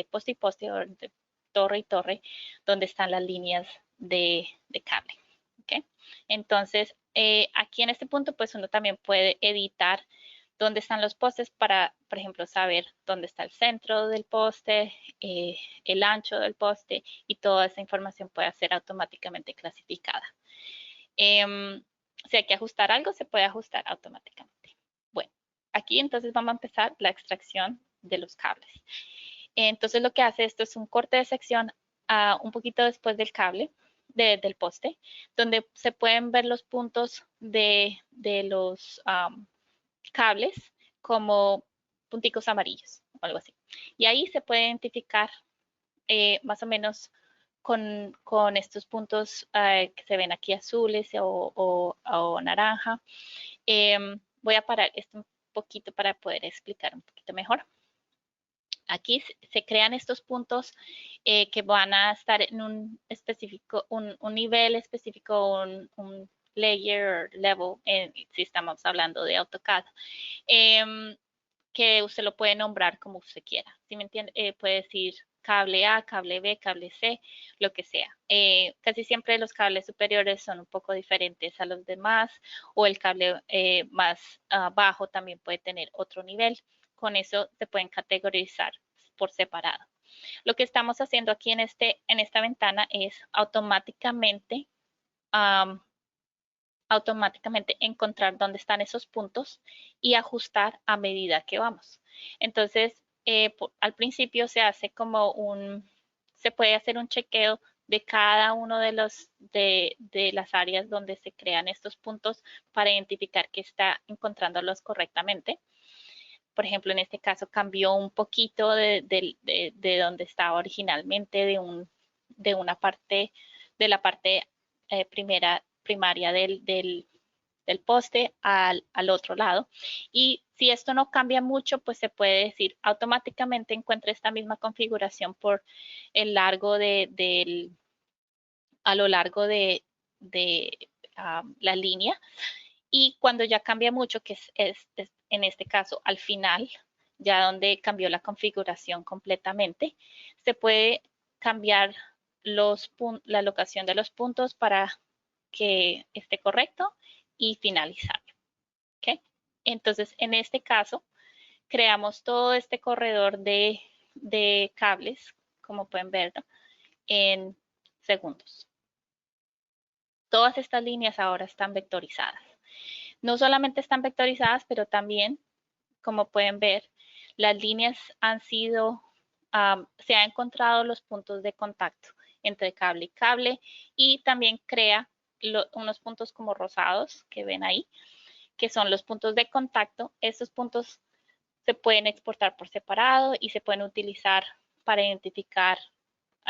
poste y poste o entre torre y torre donde están las líneas de cable. ¿Okay? Entonces, aquí en este punto, pues uno también puede editar dónde están los postes para, por ejemplo, saber dónde está el centro del poste, el ancho del poste, y toda esa información puede ser automáticamente clasificada. Si hay que ajustar algo, se puede ajustar automáticamente. Bueno, aquí entonces vamos a empezar la extracción de los cables. Entonces lo que hace esto es un corte de sección un poquito después del cable, del poste, donde se pueden ver los puntos de los cables como punticos amarillos o algo así. Y ahí se puede identificar más o menos con estos puntos que se ven aquí azules o naranja. Voy a parar esto un poquito para poder explicar un poquito mejor. Aquí se crean estos puntos que van a estar en un específico, un nivel específico, un layer level, si estamos hablando de AutoCAD, que usted lo puede nombrar como usted quiera. ¿Sí me entiende? Puede decir cable A, cable B, cable C, lo que sea. Casi siempre los cables superiores son un poco diferentes a los demás, o el cable más bajo también puede tener otro nivel. Con eso se pueden categorizar por separado. Lo que estamos haciendo aquí en esta ventana es automáticamente encontrar dónde están esos puntos y ajustar a medida que vamos. Entonces, al principio se hace se puede hacer un chequeo de cada uno de las áreas donde se crean estos puntos para identificar que está encontrándolos correctamente. Por ejemplo, en este caso cambió un poquito de donde estaba originalmente, de la parte primaria del poste al otro lado. Y si esto no cambia mucho, pues se puede decir automáticamente encuentra esta misma configuración por el largo a lo largo de la línea. Y cuando ya cambia mucho, que es en este caso al final, ya donde cambió la configuración completamente, se puede cambiar la locación de los puntos para que esté correcto y finalizar. ¿Okay? Entonces, en este caso, creamos todo este corredor de cables, como pueden ver, ¿no? En segundos. Todas estas líneas ahora están vectorizadas. No solamente están vectorizadas, pero también, como pueden ver, las líneas se han encontrado los puntos de contacto entre cable y cable, y también crea unos puntos como rosados que ven ahí, que son los puntos de contacto. Estos puntos se pueden exportar por separado y se pueden utilizar para identificar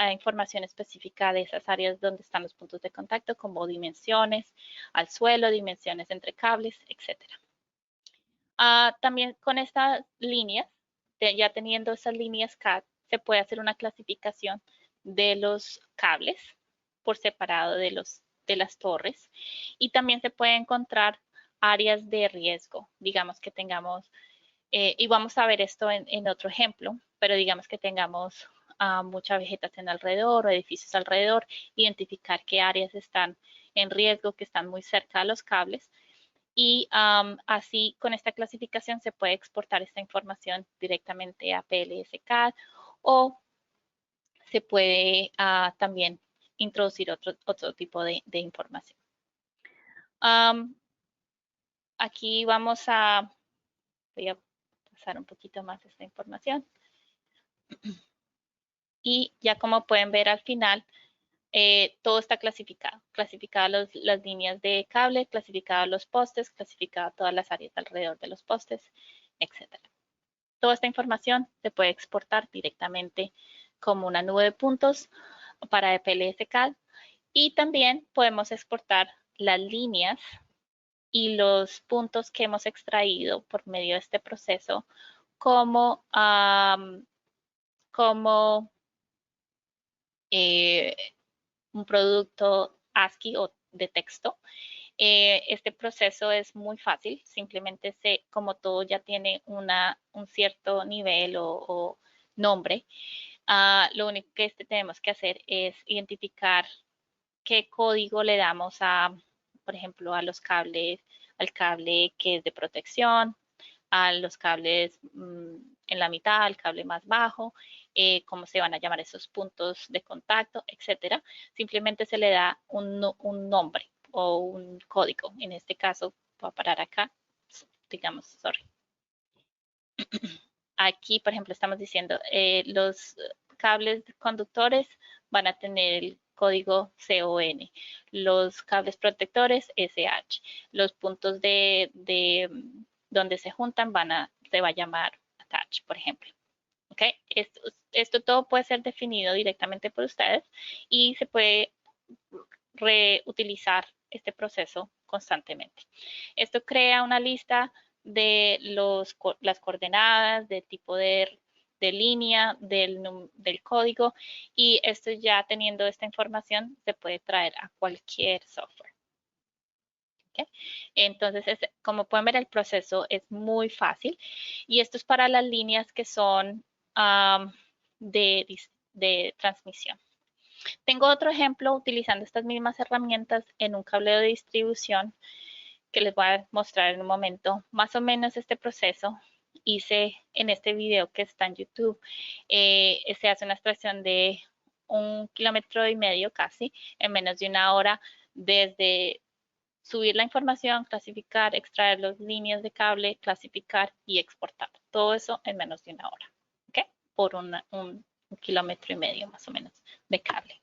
información específica de esas áreas donde están los puntos de contacto, como dimensiones al suelo, dimensiones entre cables, etc. También con estas líneas, ya teniendo esas líneas CAD, se puede hacer una clasificación de los cables por separado de las torres, y también se puede encontrar áreas de riesgo. Digamos que tengamos, y vamos a ver esto en otro ejemplo, pero digamos que tengamos mucha vegetación alrededor o edificios alrededor, identificar qué áreas están en riesgo, que están muy cerca de los cables, y así con esta clasificación se puede exportar esta información directamente a PLS-CAD, o se puede también introducir otro tipo de información. Aquí voy a pasar un poquito más esta información. Y ya como pueden ver al final, todo está clasificado. Clasificadas las líneas de cable, clasificados los postes, clasificadas todas las áreas alrededor de los postes, etc. Toda esta información se puede exportar directamente como una nube de puntos para PLS-CAD, y también podemos exportar las líneas y los puntos que hemos extraído por medio de este proceso como un producto ASCII o de texto. Este proceso es muy fácil, simplemente como todo ya tiene un cierto nivel o nombre, lo único que tenemos que hacer es identificar qué código le damos por ejemplo, al cable que es de protección, a los cables en la mitad, al cable más bajo, cómo se van a llamar esos puntos de contacto, etcétera. Simplemente se le da un nombre o un código. En este caso, voy a parar acá, digamos, sorry. Aquí, por ejemplo, estamos diciendo los cables conductores van a tener el código CON, los cables protectores SH, los puntos de donde se juntan se va a llamar attach, por ejemplo. ¿Okay? Esto todo puede ser definido directamente por ustedes y se puede reutilizar este proceso constantemente. Esto crea una lista de las coordenadas, del tipo de línea, del código, y esto ya teniendo esta información se puede traer a cualquier software. ¿Okay? Entonces, como pueden ver, el proceso es muy fácil y esto es para las líneas que son de transmisión. Tengo otro ejemplo utilizando estas mismas herramientas en un cableo de distribución que les voy a mostrar en un momento. Más o menos este proceso hice en este video que está en YouTube. Se hace una extracción de 1,5 kilómetros casi en menos de una hora desde subir la información, clasificar, extraer las líneas de cable, clasificar y exportar. Todo eso en menos de una hora, ¿ok? Por un 1,5 kilómetros más o menos de cable.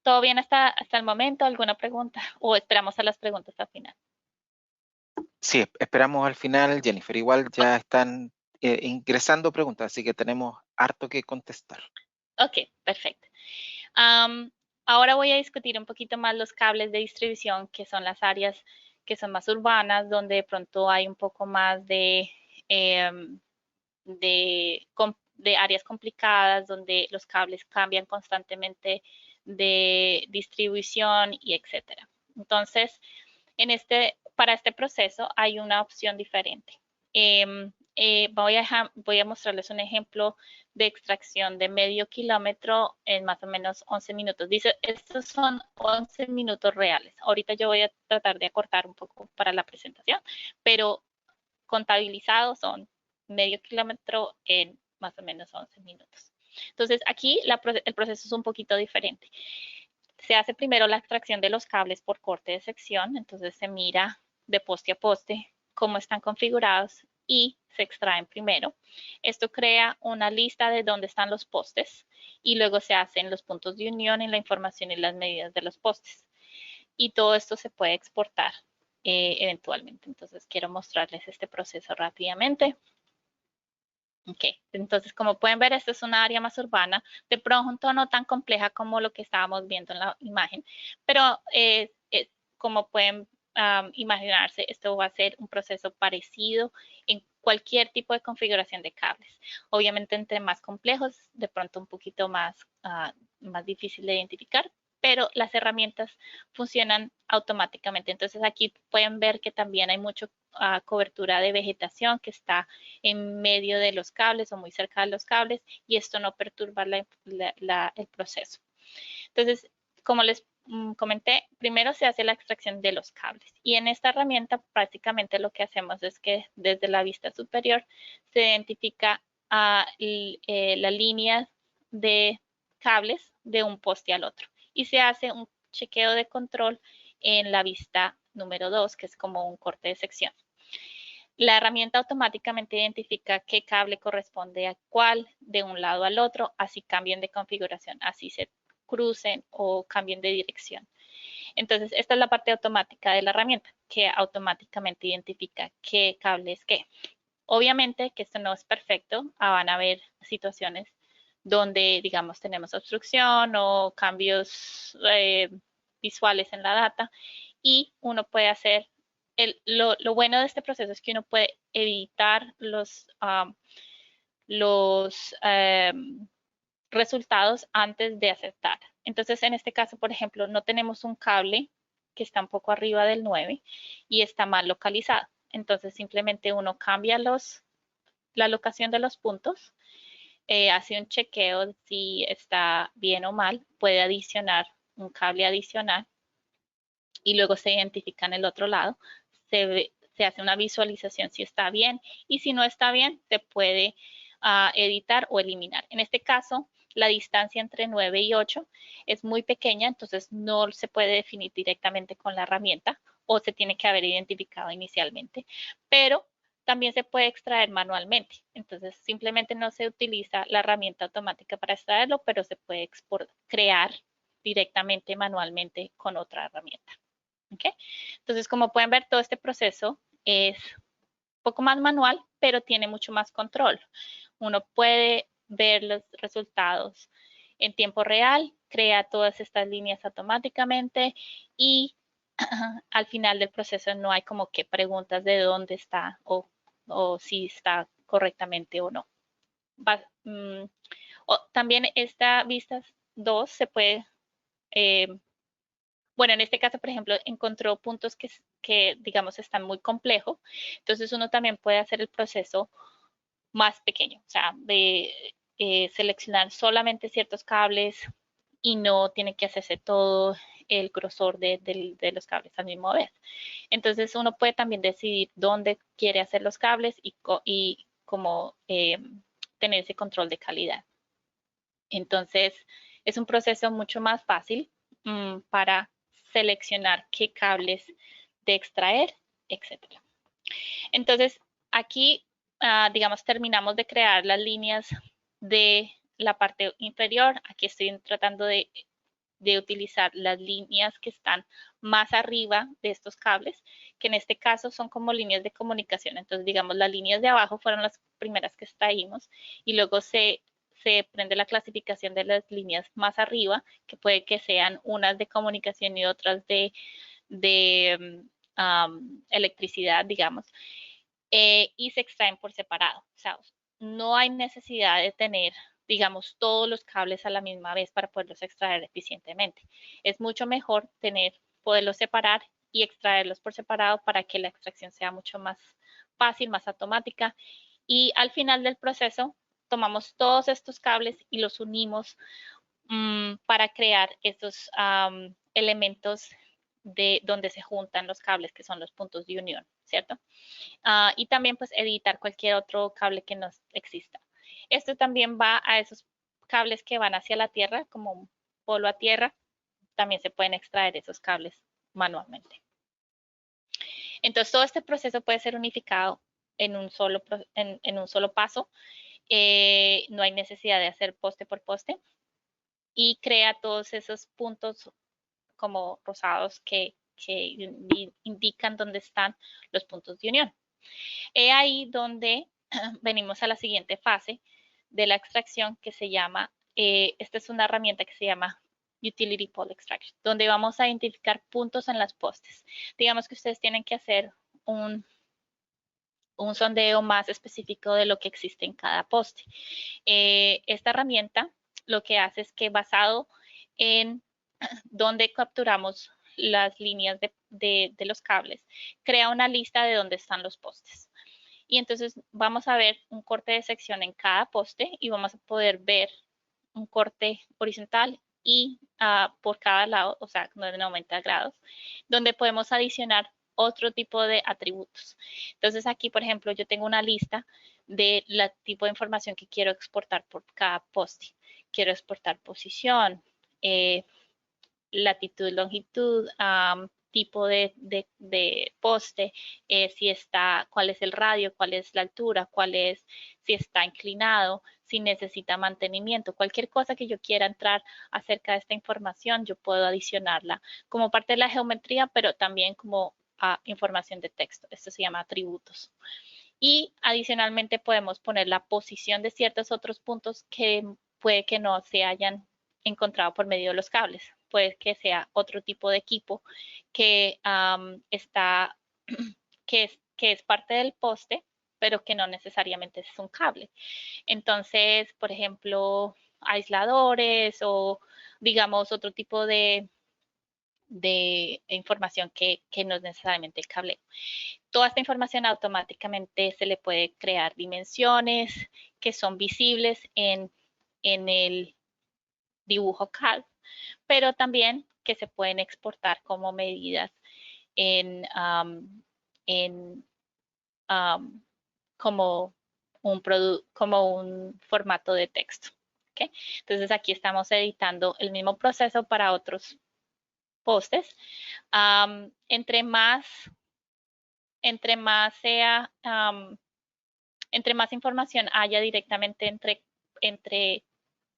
¿Todo bien hasta el momento? ¿Alguna pregunta? ¿O esperamos a las preguntas al final? Sí, esperamos al final, Jennifer. Igual ya están ingresando preguntas, así que tenemos harto que contestar. Ok, perfecto. Ahora voy a discutir un poquito más los cables de distribución, que son las áreas que son más urbanas, donde de pronto hay un poco más de áreas complicadas, donde los cables cambian constantemente de distribución y etcétera. Entonces, para este proceso hay una opción diferente. Voy a mostrarles un ejemplo de extracción de medio kilómetro en más o menos 11 minutos. Dice, estos son 11 minutos reales. Ahorita yo voy a tratar de acortar un poco para la presentación, pero contabilizados son medio kilómetro en más o menos 11 minutos. Entonces, aquí el proceso es un poquito diferente. Se hace primero la extracción de los cables por corte de sección, entonces se mira de poste a poste cómo están configurados y se extraen primero. Esto crea una lista de dónde están los postes y luego se hacen los puntos de unión en la información y las medidas de los postes. Y todo esto se puede exportar eventualmente. Entonces quiero mostrarles este proceso rápidamente. Ok, entonces como pueden ver, esta es una área más urbana, de pronto no tan compleja como lo que estábamos viendo en la imagen, pero como pueden imaginarse, esto va a ser un proceso parecido en cualquier tipo de configuración de cables. Obviamente entre más complejos, de pronto un poquito más difícil de identificar, pero las herramientas funcionan automáticamente. Entonces aquí pueden ver que también hay mucha cobertura de vegetación que está en medio de los cables o muy cerca de los cables y esto no perturba el proceso. Entonces, como les comenté, primero se hace la extracción de los cables y en esta herramienta prácticamente lo que hacemos es que desde la vista superior se identifica la línea de cables de un poste al otro y se hace un chequeo de control en la vista número 2, que es como un corte de sección. La herramienta automáticamente identifica qué cable corresponde a cuál de un lado al otro, así cambien de configuración, así se crucen o cambien de dirección. Entonces, esta es la parte automática de la herramienta, que automáticamente identifica qué cable es qué. Obviamente que esto no es perfecto, van a haber situaciones donde, digamos, tenemos obstrucción o cambios visuales en la data y uno puede hacer, lo bueno de este proceso es que uno puede editar los resultados antes de aceptar. Entonces, en este caso, por ejemplo, no tenemos un cable que está un poco arriba del 9 y está mal localizado. Entonces, simplemente uno cambia la locación de los puntos, hace un chequeo si está bien o mal, puede adicionar un cable adicional y luego se identifica en el otro lado, se se hace una visualización si está bien y si no está bien, se puede editar o eliminar. En este caso, la distancia entre 9 y 8 es muy pequeña, entonces no se puede definir directamente con la herramienta o se tiene que haber identificado inicialmente, pero también se puede extraer manualmente. Entonces, simplemente no se utiliza la herramienta automática para extraerlo, pero se puede crear directamente manualmente con otra herramienta. ¿Okay? Entonces, como pueden ver, todo este proceso es un poco más manual, pero tiene mucho más control. Uno puede ver los resultados en tiempo real, crea todas estas líneas automáticamente y al final del proceso no hay como que preguntas de dónde está o si está correctamente o no. También esta vista 2 se puede, bueno, en este caso, por ejemplo, encontró puntos que digamos, están muy complejos. Entonces, uno también puede hacer el proceso más pequeño, o sea, de seleccionar solamente ciertos cables y no tiene que hacerse todo el grosor de los cables al mismo vez. Entonces, uno puede también decidir dónde quiere hacer los cables y cómo tener ese control de calidad. Entonces, es un proceso mucho más fácil para seleccionar qué cables de extraer, etcétera. Entonces, aquí, digamos, terminamos de crear las líneas de la parte inferior. Aquí estoy tratando de utilizar las líneas que están más arriba de estos cables, que en este caso son como líneas de comunicación. Entonces, digamos, las líneas de abajo fueron las primeras que extraímos y luego se prende la clasificación de las líneas más arriba, que puede que sean unas de comunicación y otras de electricidad, digamos, y se extraen por separado. O sea, no hay necesidad de tener, digamos, todos los cables a la misma vez para poderlos extraer eficientemente. Es mucho mejor poderlos separar y extraerlos por separado para que la extracción sea mucho más fácil, más automática. Y al final del proceso, tomamos todos estos cables y los unimos para crear estos elementos de donde se juntan los cables, que son los puntos de unión, ¿cierto? Y también pues editar cualquier otro cable que no exista. Esto también va a esos cables que van hacia la tierra, como un polo a tierra, también se pueden extraer esos cables manualmente. Entonces todo este proceso puede ser unificado en un solo paso. No hay necesidad de hacer poste por poste y crea todos esos puntos como rosados que indican dónde están los puntos de unión. Es ahí donde venimos a la siguiente fase de la extracción que se llama, esta es una herramienta que se llama Utility Pole Extraction, donde vamos a identificar puntos en las postes. Digamos que ustedes tienen que hacer un sondeo más específico de lo que existe en cada poste. Esta herramienta lo que hace es que basado en donde capturamos las líneas de los cables, crea una lista de dónde están los postes. Y entonces vamos a ver un corte de sección en cada poste y vamos a poder ver un corte horizontal y por cada lado, o sea, de 90 grados, donde podemos adicionar otro tipo de atributos. Entonces aquí, por ejemplo, yo tengo una lista de la tipo de información que quiero exportar por cada poste. Quiero exportar posición, latitud, longitud, tipo de poste, si está, cuál es el radio, cuál es la altura, si está inclinado, si necesita mantenimiento, cualquier cosa que yo quiera entrar acerca de esta información, yo puedo adicionarla como parte de la geometría, pero también como información de texto. Esto se llama atributos. Y adicionalmente podemos poner la posición de ciertos otros puntos que puede que no se hayan encontrado por medio de los cables. Puede que sea otro tipo de equipo que que es parte del poste, pero que no necesariamente es un cable. Entonces, por ejemplo, aisladores o digamos otro tipo de información que no es necesariamente el cable. Toda esta información automáticamente se le puede crear dimensiones que son visibles en el dibujo CAD, pero también que se pueden exportar como medidas en como un formato de texto. ¿Okay? Entonces aquí estamos editando el mismo proceso para otros postes. Entre más información haya directamente entre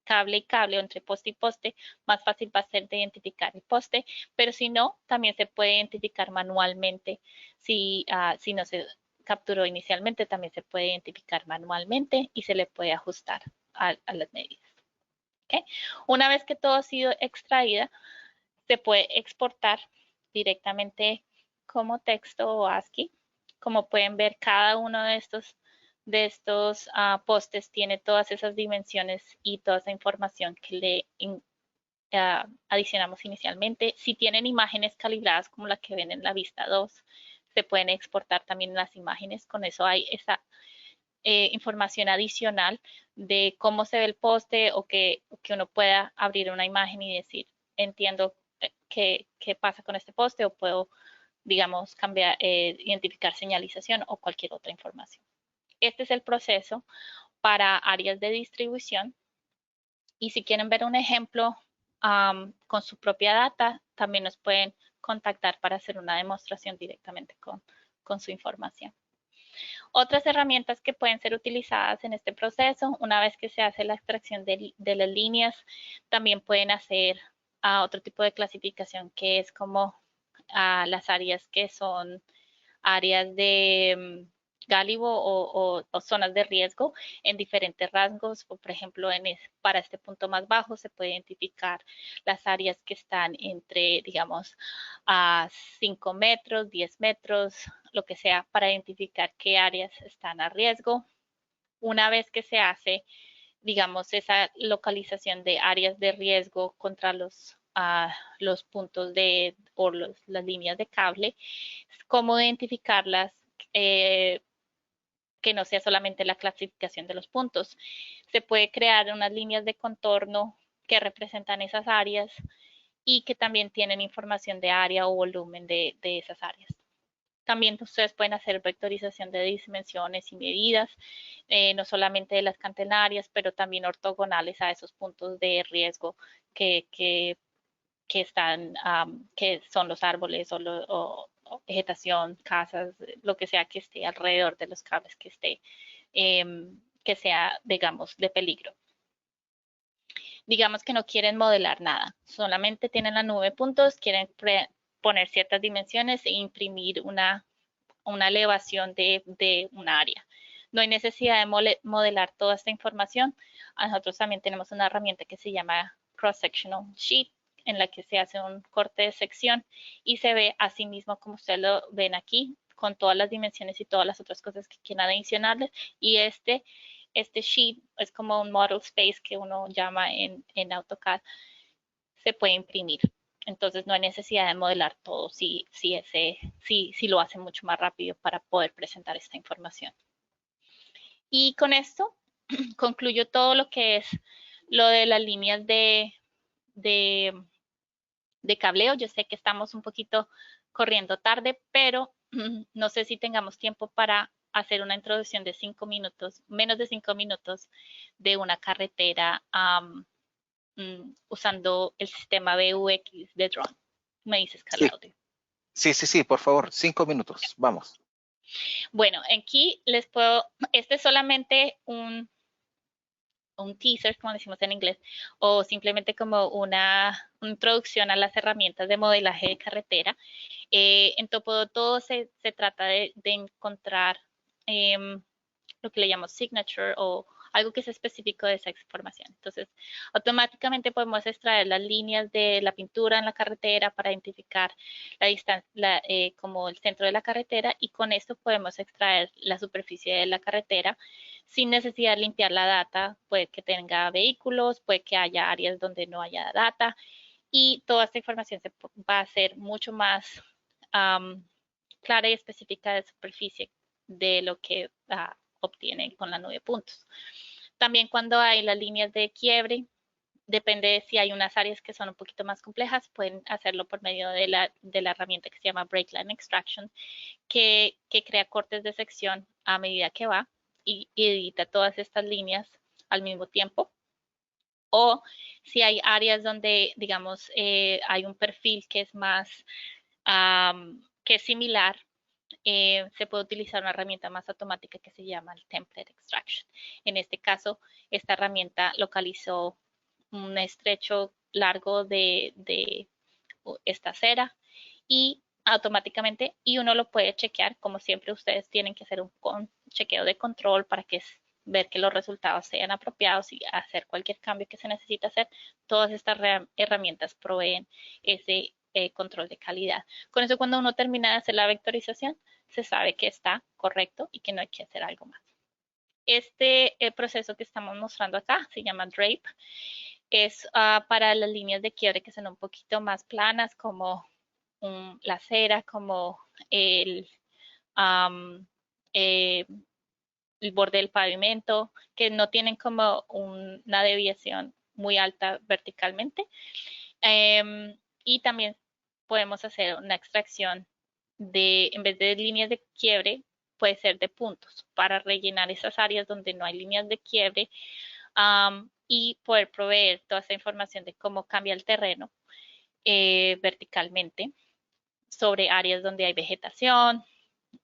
cable y cable o entre poste y poste, más fácil va a ser de identificar el poste, pero si no, también se puede identificar manualmente. Si no se capturó inicialmente, también se puede identificar manualmente y se le puede ajustar a las medidas. ¿Okay? Una vez que todo ha sido extraída, se puede exportar directamente como texto o ASCII. Como pueden ver, cada uno de estos postes tiene todas esas dimensiones y toda esa información que le adicionamos inicialmente. Si tienen imágenes calibradas como la que ven en la vista 2, se pueden exportar también las imágenes. Con eso hay esa información adicional de cómo se ve el poste o que uno pueda abrir una imagen y decir, entiendo qué pasa con este poste o puedo, digamos, cambiar, identificar señalización o cualquier otra información. Este es el proceso para áreas de distribución. Y si quieren ver un ejemplo con su propia data, también nos pueden contactar para hacer una demostración directamente con su información. Otras herramientas que pueden ser utilizadas en este proceso, una vez que se hace la extracción de las líneas, también pueden hacer otro tipo de clasificación que es como las áreas que son áreas de gálibo o zonas de riesgo en diferentes rasgos. Por ejemplo, para este punto más bajo se puede identificar las áreas que están entre, digamos, a 5 metros, 10 metros, lo que sea, para identificar qué áreas están a riesgo. Una vez que se hace, digamos, esa localización de áreas de riesgo contra los puntos o las líneas de cable, cómo identificarlas, que no sea solamente la clasificación de los puntos. Se puede crear unas líneas de contorno que representan esas áreas y que también tienen información de área o volumen de esas áreas. También ustedes pueden hacer vectorización de dimensiones y medidas, no solamente de las catenarias, pero también ortogonales a esos puntos de riesgo que son los árboles o vegetación, casas, lo que sea que esté alrededor de los cables que sea, digamos, de peligro. Digamos que no quieren modelar nada, solamente tienen la nube de puntos, quieren poner ciertas dimensiones e imprimir una elevación de un área. No hay necesidad de modelar toda esta información. Nosotros también tenemos una herramienta que se llama Cross-Sectional Sheet, en la que se hace un corte de sección y se ve así mismo como ustedes lo ven aquí, con todas las dimensiones y todas las otras cosas que quieran adicionarles. Y este sheet es como un model space que uno llama en AutoCAD, se puede imprimir. Entonces no hay necesidad de modelar todo si lo hace mucho más rápido para poder presentar esta información. Y con esto concluyo todo lo que es lo de las líneas de cableo. Yo sé que estamos un poquito corriendo tarde, pero no sé si tengamos tiempo para hacer una introducción de 5 minutos, menos de 5 minutos de una carretera usando el sistema VUX de drone. Me dices, Claudio. Sí, por favor, 5 minutos, vamos. Bueno, aquí este es solamente un teaser, como decimos en inglés, o simplemente como una introducción a las herramientas de modelaje de carretera. En todo se trata de encontrar lo que le llamamos signature o algo que es específico de esa información. Entonces, automáticamente podemos extraer las líneas de la pintura en la carretera para identificar la distancia, como el centro de la carretera, y con esto podemos extraer la superficie de la carretera sin necesidad de limpiar la data. Puede que tenga vehículos, puede que haya áreas donde no haya data, y toda esta información va a ser mucho más clara y específica de superficie de lo que obtienen con la nube de puntos. También cuando hay las líneas de quiebre, depende de si hay unas áreas que son un poquito más complejas, pueden hacerlo por medio de la herramienta que se llama Breakline Extraction, que crea cortes de sección a medida que va y edita todas estas líneas al mismo tiempo. O si hay áreas donde, digamos, hay un perfil que es más, que es similar, se puede utilizar una herramienta más automática que se llama el Template Extraction. En este caso, esta herramienta localizó un estrecho largo de esta cera y automáticamente, y uno lo puede chequear, como siempre ustedes tienen que hacer un chequeo de control para que ver que los resultados sean apropiados y hacer cualquier cambio que se necesita hacer. Todas estas herramientas proveen ese control de calidad. Con eso, cuando uno termina de hacer la vectorización, se sabe que está correcto y que no hay que hacer algo más. Este proceso que estamos mostrando acá se llama drape. Es para las líneas de quiebre que son un poquito más planas, como la cera, como el, eh, el borde del pavimento, que no tienen como una deviación muy alta verticalmente. Y también podemos hacer una extracción de, en vez de líneas de quiebre, puede ser de puntos para rellenar esas áreas donde no hay líneas de quiebre, y poder proveer toda esa información de cómo cambia el terreno verticalmente sobre áreas donde hay vegetación,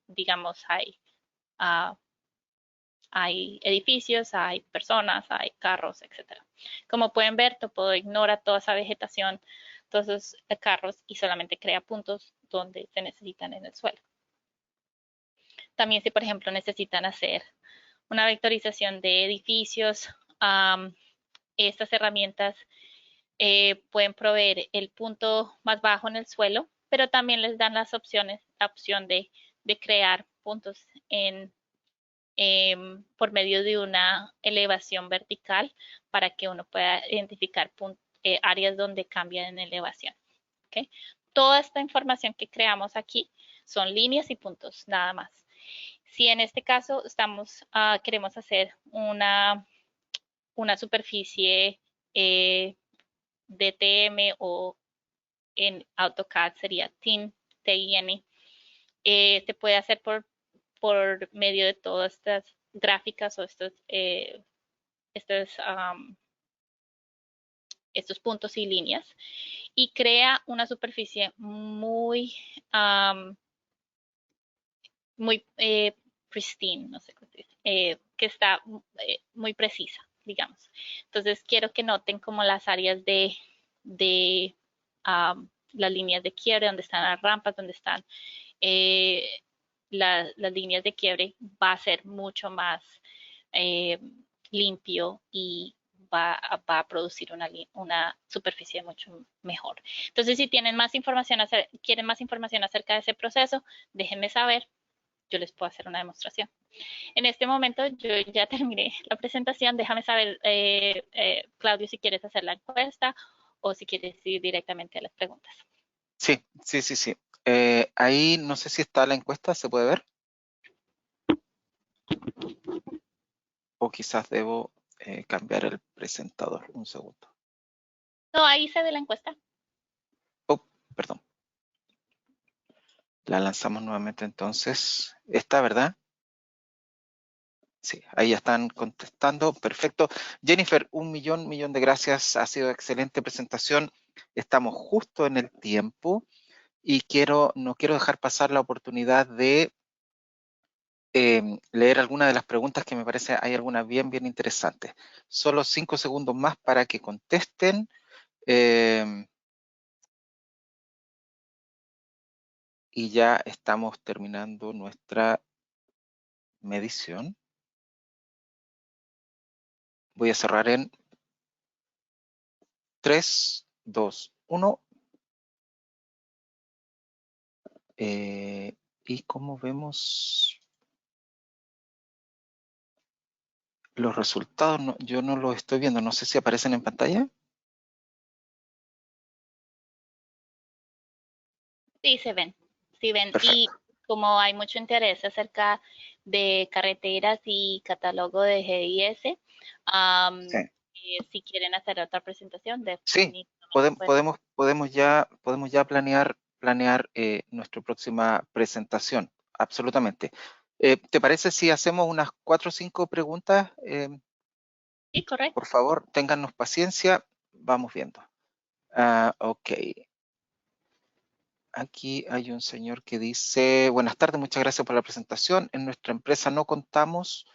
digamos, hay edificios, hay personas, hay carros, etc. Como pueden ver, Topodo ignora toda esa vegetación, todos esos carros y solamente crea puntos donde se necesitan en el suelo. También si, por ejemplo, necesitan hacer una vectorización de edificios, estas herramientas pueden proveer el punto más bajo en el suelo, pero también les dan las opciones, la opción de crear puntos por medio de una elevación vertical para que uno pueda identificar áreas donde cambian en elevación. ¿Okay? Toda esta información que creamos aquí son líneas y puntos, nada más. Si en este caso queremos hacer una superficie DTM o en AutoCAD sería TIN, TIN, se puede hacer por medio de todas estas gráficas o estos puntos y líneas y crea una superficie muy, muy pristine, no sé cómo se dice, que está muy precisa, digamos. Entonces quiero que noten como las áreas de las líneas de quiebre, donde están las rampas, donde están las líneas de quiebre, va a ser mucho más limpio y va a producir una superficie mucho mejor. Entonces, si tienen más información, quieren más información acerca de ese proceso, déjenme saber, yo les puedo hacer una demostración. En este momento yo ya terminé la presentación, déjame saber, Claudio, si quieres hacer la encuesta o si quieres ir directamente a las preguntas. Sí. Ahí no sé si está la encuesta, ¿se puede ver? O quizás debo cambiar el presentador. Un segundo. No, ahí se ve la encuesta. Oh, perdón. La lanzamos nuevamente entonces. ¿Está, verdad? Sí, ahí ya están contestando. Perfecto. Jennifer, un millón de gracias. Ha sido excelente presentación. Estamos justo en el tiempo y no quiero dejar pasar la oportunidad de leer algunas de las preguntas que me parece hay algunas bien interesantes. Solo 5 segundos más para que contesten. Y ya estamos terminando nuestra medición. Voy a cerrar en 3, 2, 1. Y como vemos los resultados, yo no los estoy viendo, no sé si aparecen en pantalla. Sí, se ven. Sí, ven. Perfecto. Y como hay mucho interés acerca de carreteras y catálogo de GIS, Sí. si quieren hacer otra presentación, Sí, definitivamente podemos ya planear nuestra próxima presentación, absolutamente. ¿Te parece si hacemos unas 4 o 5 preguntas? Sí, correcto. Por favor, téngannos paciencia, vamos viendo. Ok. Aquí hay un señor que dice, buenas tardes, muchas gracias por la presentación. En nuestra empresa no contamos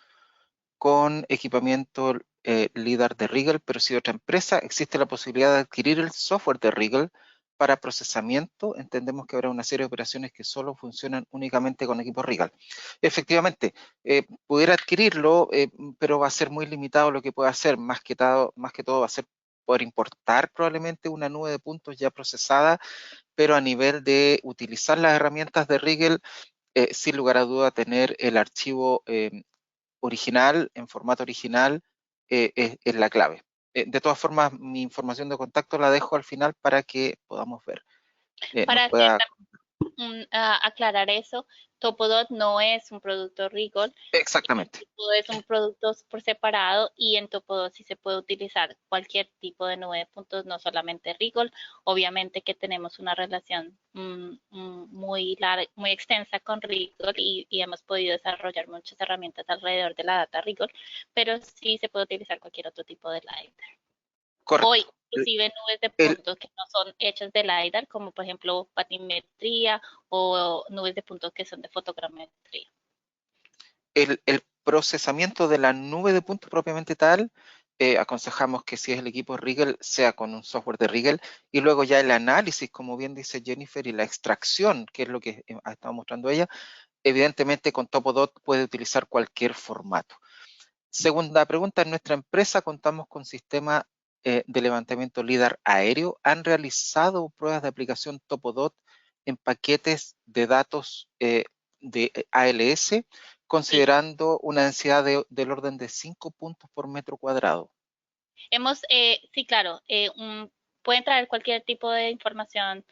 con equipamiento LiDAR de Rigel, pero si otra empresa existe la posibilidad de adquirir el software de Rigel para procesamiento, entendemos que habrá una serie de operaciones que solo funcionan únicamente con equipos Rigel. Efectivamente, pudiera adquirirlo, pero va a ser muy limitado lo que pueda hacer, más que todo va a ser poder importar probablemente una nube de puntos ya procesada, pero a nivel de utilizar las herramientas de Rigel, sin lugar a duda tener el archivo original, en formato original, es la clave. De todas formas, mi información de contacto la dejo al final para que podamos ver. Nos Para pueda... aclarar eso, Topodot no es un producto Rigol, Exactamente. es un producto por separado y en Topodot sí se puede utilizar cualquier tipo de nube de puntos, no solamente Rigol. Obviamente que tenemos una relación muy larga, muy extensa con Rigol y hemos podido desarrollar muchas herramientas alrededor de la data Rigol, pero sí se puede utilizar cualquier otro tipo de LiDAR. O Correcto. inclusive nubes de El, puntos que no son hechas de LiDAR, como por ejemplo patimetría o nubes de puntos que son de fotogrametría. el procesamiento de la nube de puntos propiamente tal, aconsejamos que si es el equipo Rigel, sea con un software de Rigel, y luego ya el análisis, como bien dice Jennifer, y la extracción, que es lo que ha estado mostrando ella, evidentemente con Topodot puede utilizar cualquier formato. Segunda pregunta, en nuestra empresa contamos con sistema de levantamiento LIDAR aéreo. ¿Han realizado pruebas de aplicación Topodot en paquetes de datos de ALS, Sí, considerando una densidad del orden de 5 puntos por metro cuadrado? sí, claro, pueden traer cualquier tipo de información,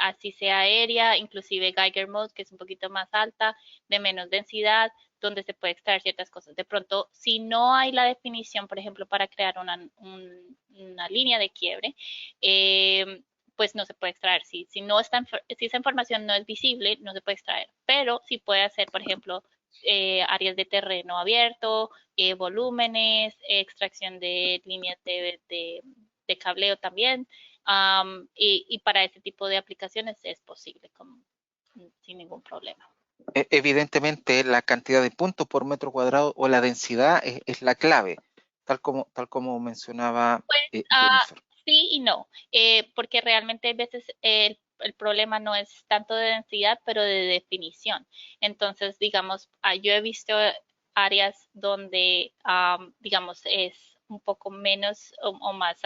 así sea aérea, inclusive Geiger Mode, que es un poquito más alta, de menos densidad, donde se puede extraer ciertas cosas. De pronto, si no hay la definición, por ejemplo, para crear una línea de quiebre, pues no se puede extraer. Si no está, si esa información no es visible, no se puede extraer. Pero sí puede hacer, por ejemplo, áreas de terreno abierto, volúmenes, extracción de líneas de cableo también. Y para ese tipo de aplicaciones es posible sin ningún problema. Evidentemente, la cantidad de puntos por metro cuadrado o la densidad es la clave, tal como mencionaba Pues Jennifer. sí y no, porque realmente a veces el problema no es tanto de densidad, pero de definición. Entonces, digamos, yo he visto áreas donde, digamos, es un poco menos o más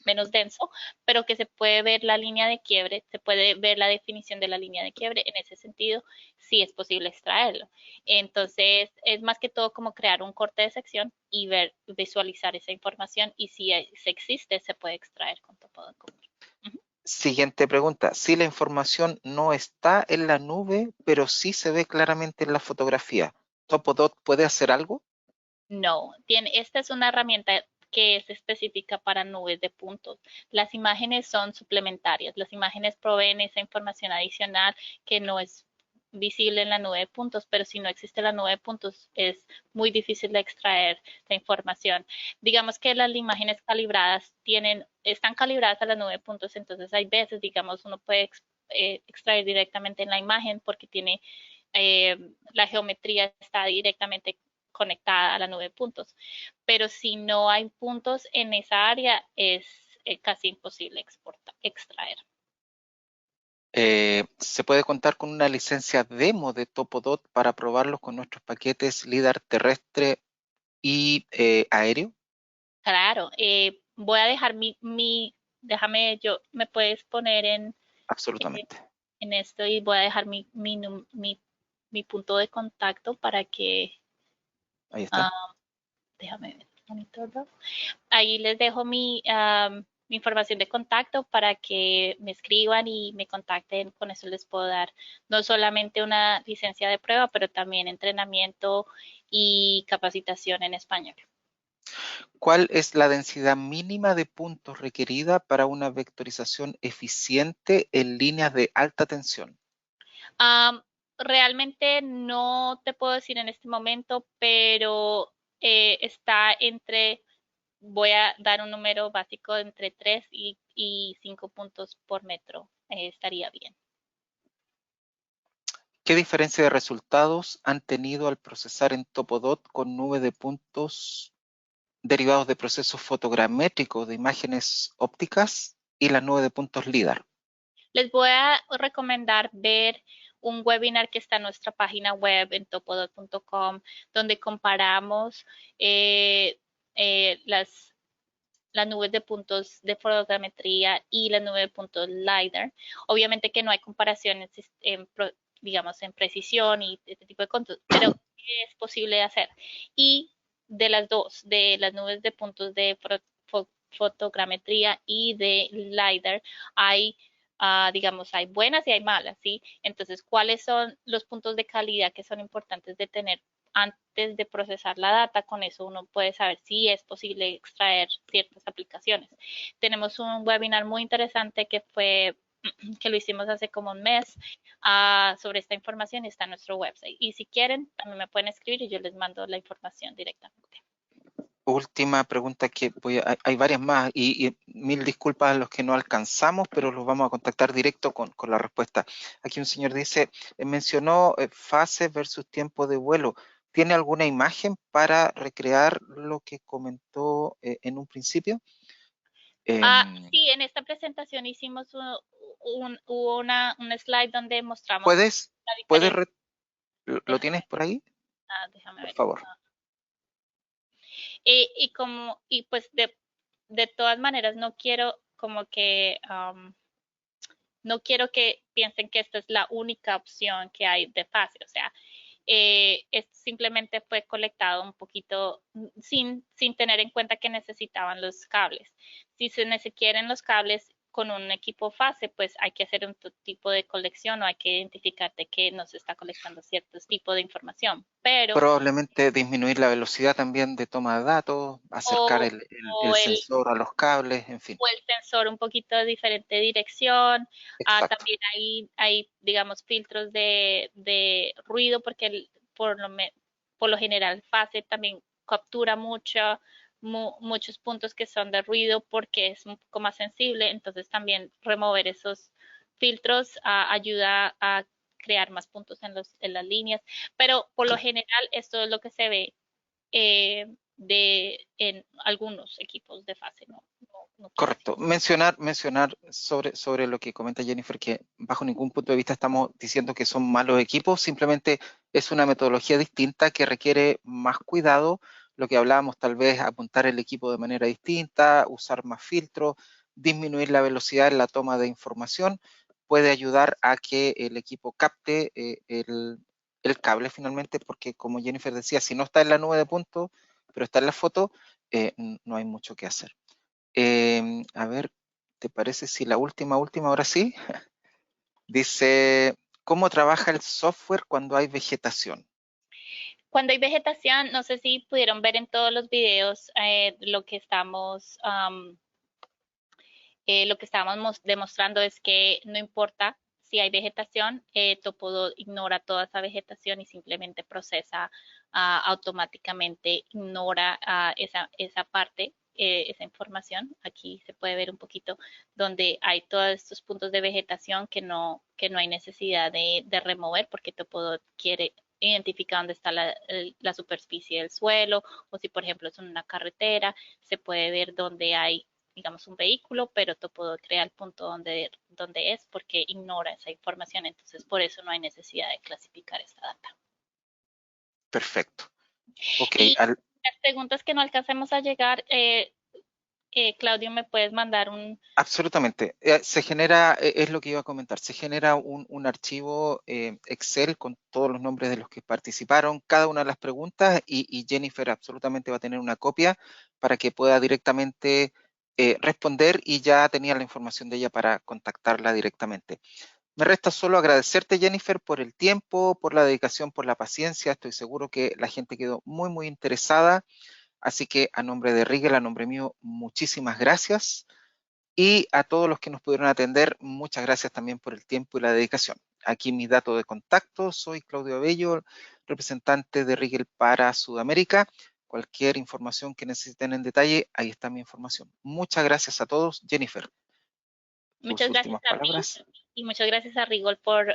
menos denso, pero que se puede ver la línea de quiebre, se puede ver la definición de la línea de quiebre. En ese sentido, sí es posible extraerlo. Entonces, es más que todo como crear un corte de sección y visualizar esa información y si se existe, se puede extraer con Topodot. Siguiente pregunta. Si la información no está en la nube, pero sí se ve claramente en la fotografía, ¿Topodot puede hacer algo? No, esta es una herramienta que es específica para nubes de puntos. Las imágenes son suplementarias. Las imágenes proveen esa información adicional que no es visible en la nube de puntos, pero si no existe la nube de puntos es muy difícil de extraer la información. Digamos que las imágenes calibradas están calibradas a la nube de puntos, entonces hay veces, digamos, uno puede extraer directamente en la imagen porque tiene la geometría está directamente conectada a la nube de puntos. Pero si no hay puntos en esa área, es casi imposible extraer. ¿Se puede contar con una licencia demo de Topodot para probarlos con nuestros paquetes LIDAR terrestre y aéreo? Claro, voy a dejar déjame me puedes poner en, Absolutamente. en esto y voy a dejar mi punto de contacto para que, Ahí está. uh, déjame ver, monitor. Ahí les dejo mi información de contacto para que me escriban y me contacten. Con eso les puedo dar no solamente una licencia de prueba, pero también entrenamiento y capacitación en español. ¿Cuál es la densidad mínima de puntos requerida para una vectorización eficiente en líneas de alta tensión? Realmente no te puedo decir en este momento, pero está entre, voy a dar un número básico entre 3 y 5 puntos por metro. Estaría bien. ¿Qué diferencia de resultados han tenido al procesar en Topodot con nube de puntos derivados de procesos fotogramétricos de imágenes ópticas y la nube de puntos LIDAR? Les voy a recomendar ver un webinar que está en nuestra página web en topodot.com, donde comparamos eh, las nubes de puntos de fotogrametría y la nube de puntos LiDAR. Obviamente que no hay comparaciones digamos, en precisión y este tipo de cosas, pero es posible hacer. Y de las dos, de las nubes de puntos de fotogrametría y de LiDAR, hay digamos, hay buenas y hay malas, ¿sí? Entonces, ¿cuáles son los puntos de calidad que son importantes de tener antes de procesar la data? Con eso uno puede saber si es posible extraer ciertas aplicaciones. Tenemos un webinar muy interesante que lo hicimos hace como un mes sobre esta información y está en nuestro website. Y si quieren, también me pueden escribir y yo les mando la información directamente. Última pregunta que hay varias más y mil disculpas a los que no alcanzamos, pero los vamos a contactar directo con la respuesta. Aquí un señor dice, mencionó fases versus tiempo de vuelo. ¿Tiene alguna imagen para recrear lo que comentó en un principio? Sí, en esta presentación hicimos un slide donde mostramos ¿Puedes? la ¿Puedes? diferencia. ¿Lo Déjame, tienes por ahí? déjame Por ver. favor. Y pues de todas maneras no quiero como que no quiero que piensen que esta es la única opción que hay de fase. O sea, esto simplemente fue colectado un poquito sin tener en cuenta que necesitaban los cables. Si se quieren los cables con un equipo fase, pues hay que hacer un tipo de colección o hay que identificar de qué nos está colectando cierto tipo de información. Pero Probablemente disminuir la velocidad también de toma de datos, acercar o, el o el sensor a los cables, en fin. o el sensor un poquito de diferente dirección. Exacto. También hay, digamos, filtros de ruido porque por lo general FASE también captura muchos puntos que son de ruido porque es un poco más sensible. Entonces también remover esos filtros ayuda a crear más puntos en las líneas. Pero por lo general esto es lo que se ve en algunos equipos de fase, no quiere decir. Correcto. Mencionar sobre lo que comenta Jennifer, que bajo ningún punto de vista estamos diciendo que son malos equipos, simplemente es una metodología distinta que requiere más cuidado. Lo que hablábamos, tal vez apuntar el equipo de manera distinta, usar más filtros, disminuir la velocidad en la toma de información, puede ayudar a que el equipo capte el cable finalmente, porque como Jennifer decía, si no está en la nube de puntos, pero está en la foto, no hay mucho que hacer. A ver, ¿te parece si la última, ahora sí? Dice, ¿cómo trabaja el software cuando hay vegetación? Cuando hay vegetación, no sé si pudieron ver en todos los videos lo que estábamos demostrando es que no importa si hay vegetación, Topodo ignora toda esa vegetación y simplemente procesa automáticamente, ignora esa parte, esa información. Aquí se puede ver un poquito donde hay todos estos puntos de vegetación que no hay necesidad de remover porque Topodo quiere identificar dónde está la superficie del suelo o si por ejemplo es una carretera, se puede ver dónde hay digamos, un vehículo, pero Topodo crea el punto donde es porque ignora esa información. Entonces, por eso no hay necesidad de clasificar esta data. Perfecto. Ok, Y las preguntas que no alcancemos a llegar, Claudio, ¿me puedes mandar absolutamente. Se genera, es lo que iba a comentar, se genera un archivo Excel con todos los nombres de los que participaron, cada una de las preguntas y Jennifer absolutamente va a tener una copia para que pueda directamente responder y ya tenía la información de ella para contactarla directamente. Me resta solo agradecerte, Jennifer, por el tiempo, por la dedicación, por la paciencia. Estoy seguro que la gente quedó muy, muy interesada. Así que a nombre de Rigel, a nombre mío, muchísimas gracias. Y a todos los que nos pudieron atender, muchas gracias también por el tiempo y la dedicación. Aquí mis datos de contacto, soy Claudio Abello, representante de Rigel para Sudamérica. Cualquier información que necesiten en detalle, ahí está mi información. Muchas gracias a todos. Jennifer, tus Muchas gracias últimas a mí palabras. y muchas gracias a Rigol por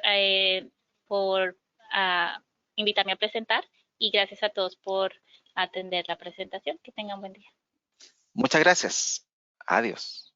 invitarme a presentar y gracias a todos por atender la presentación. Que tengan buen día. Muchas gracias. Adiós.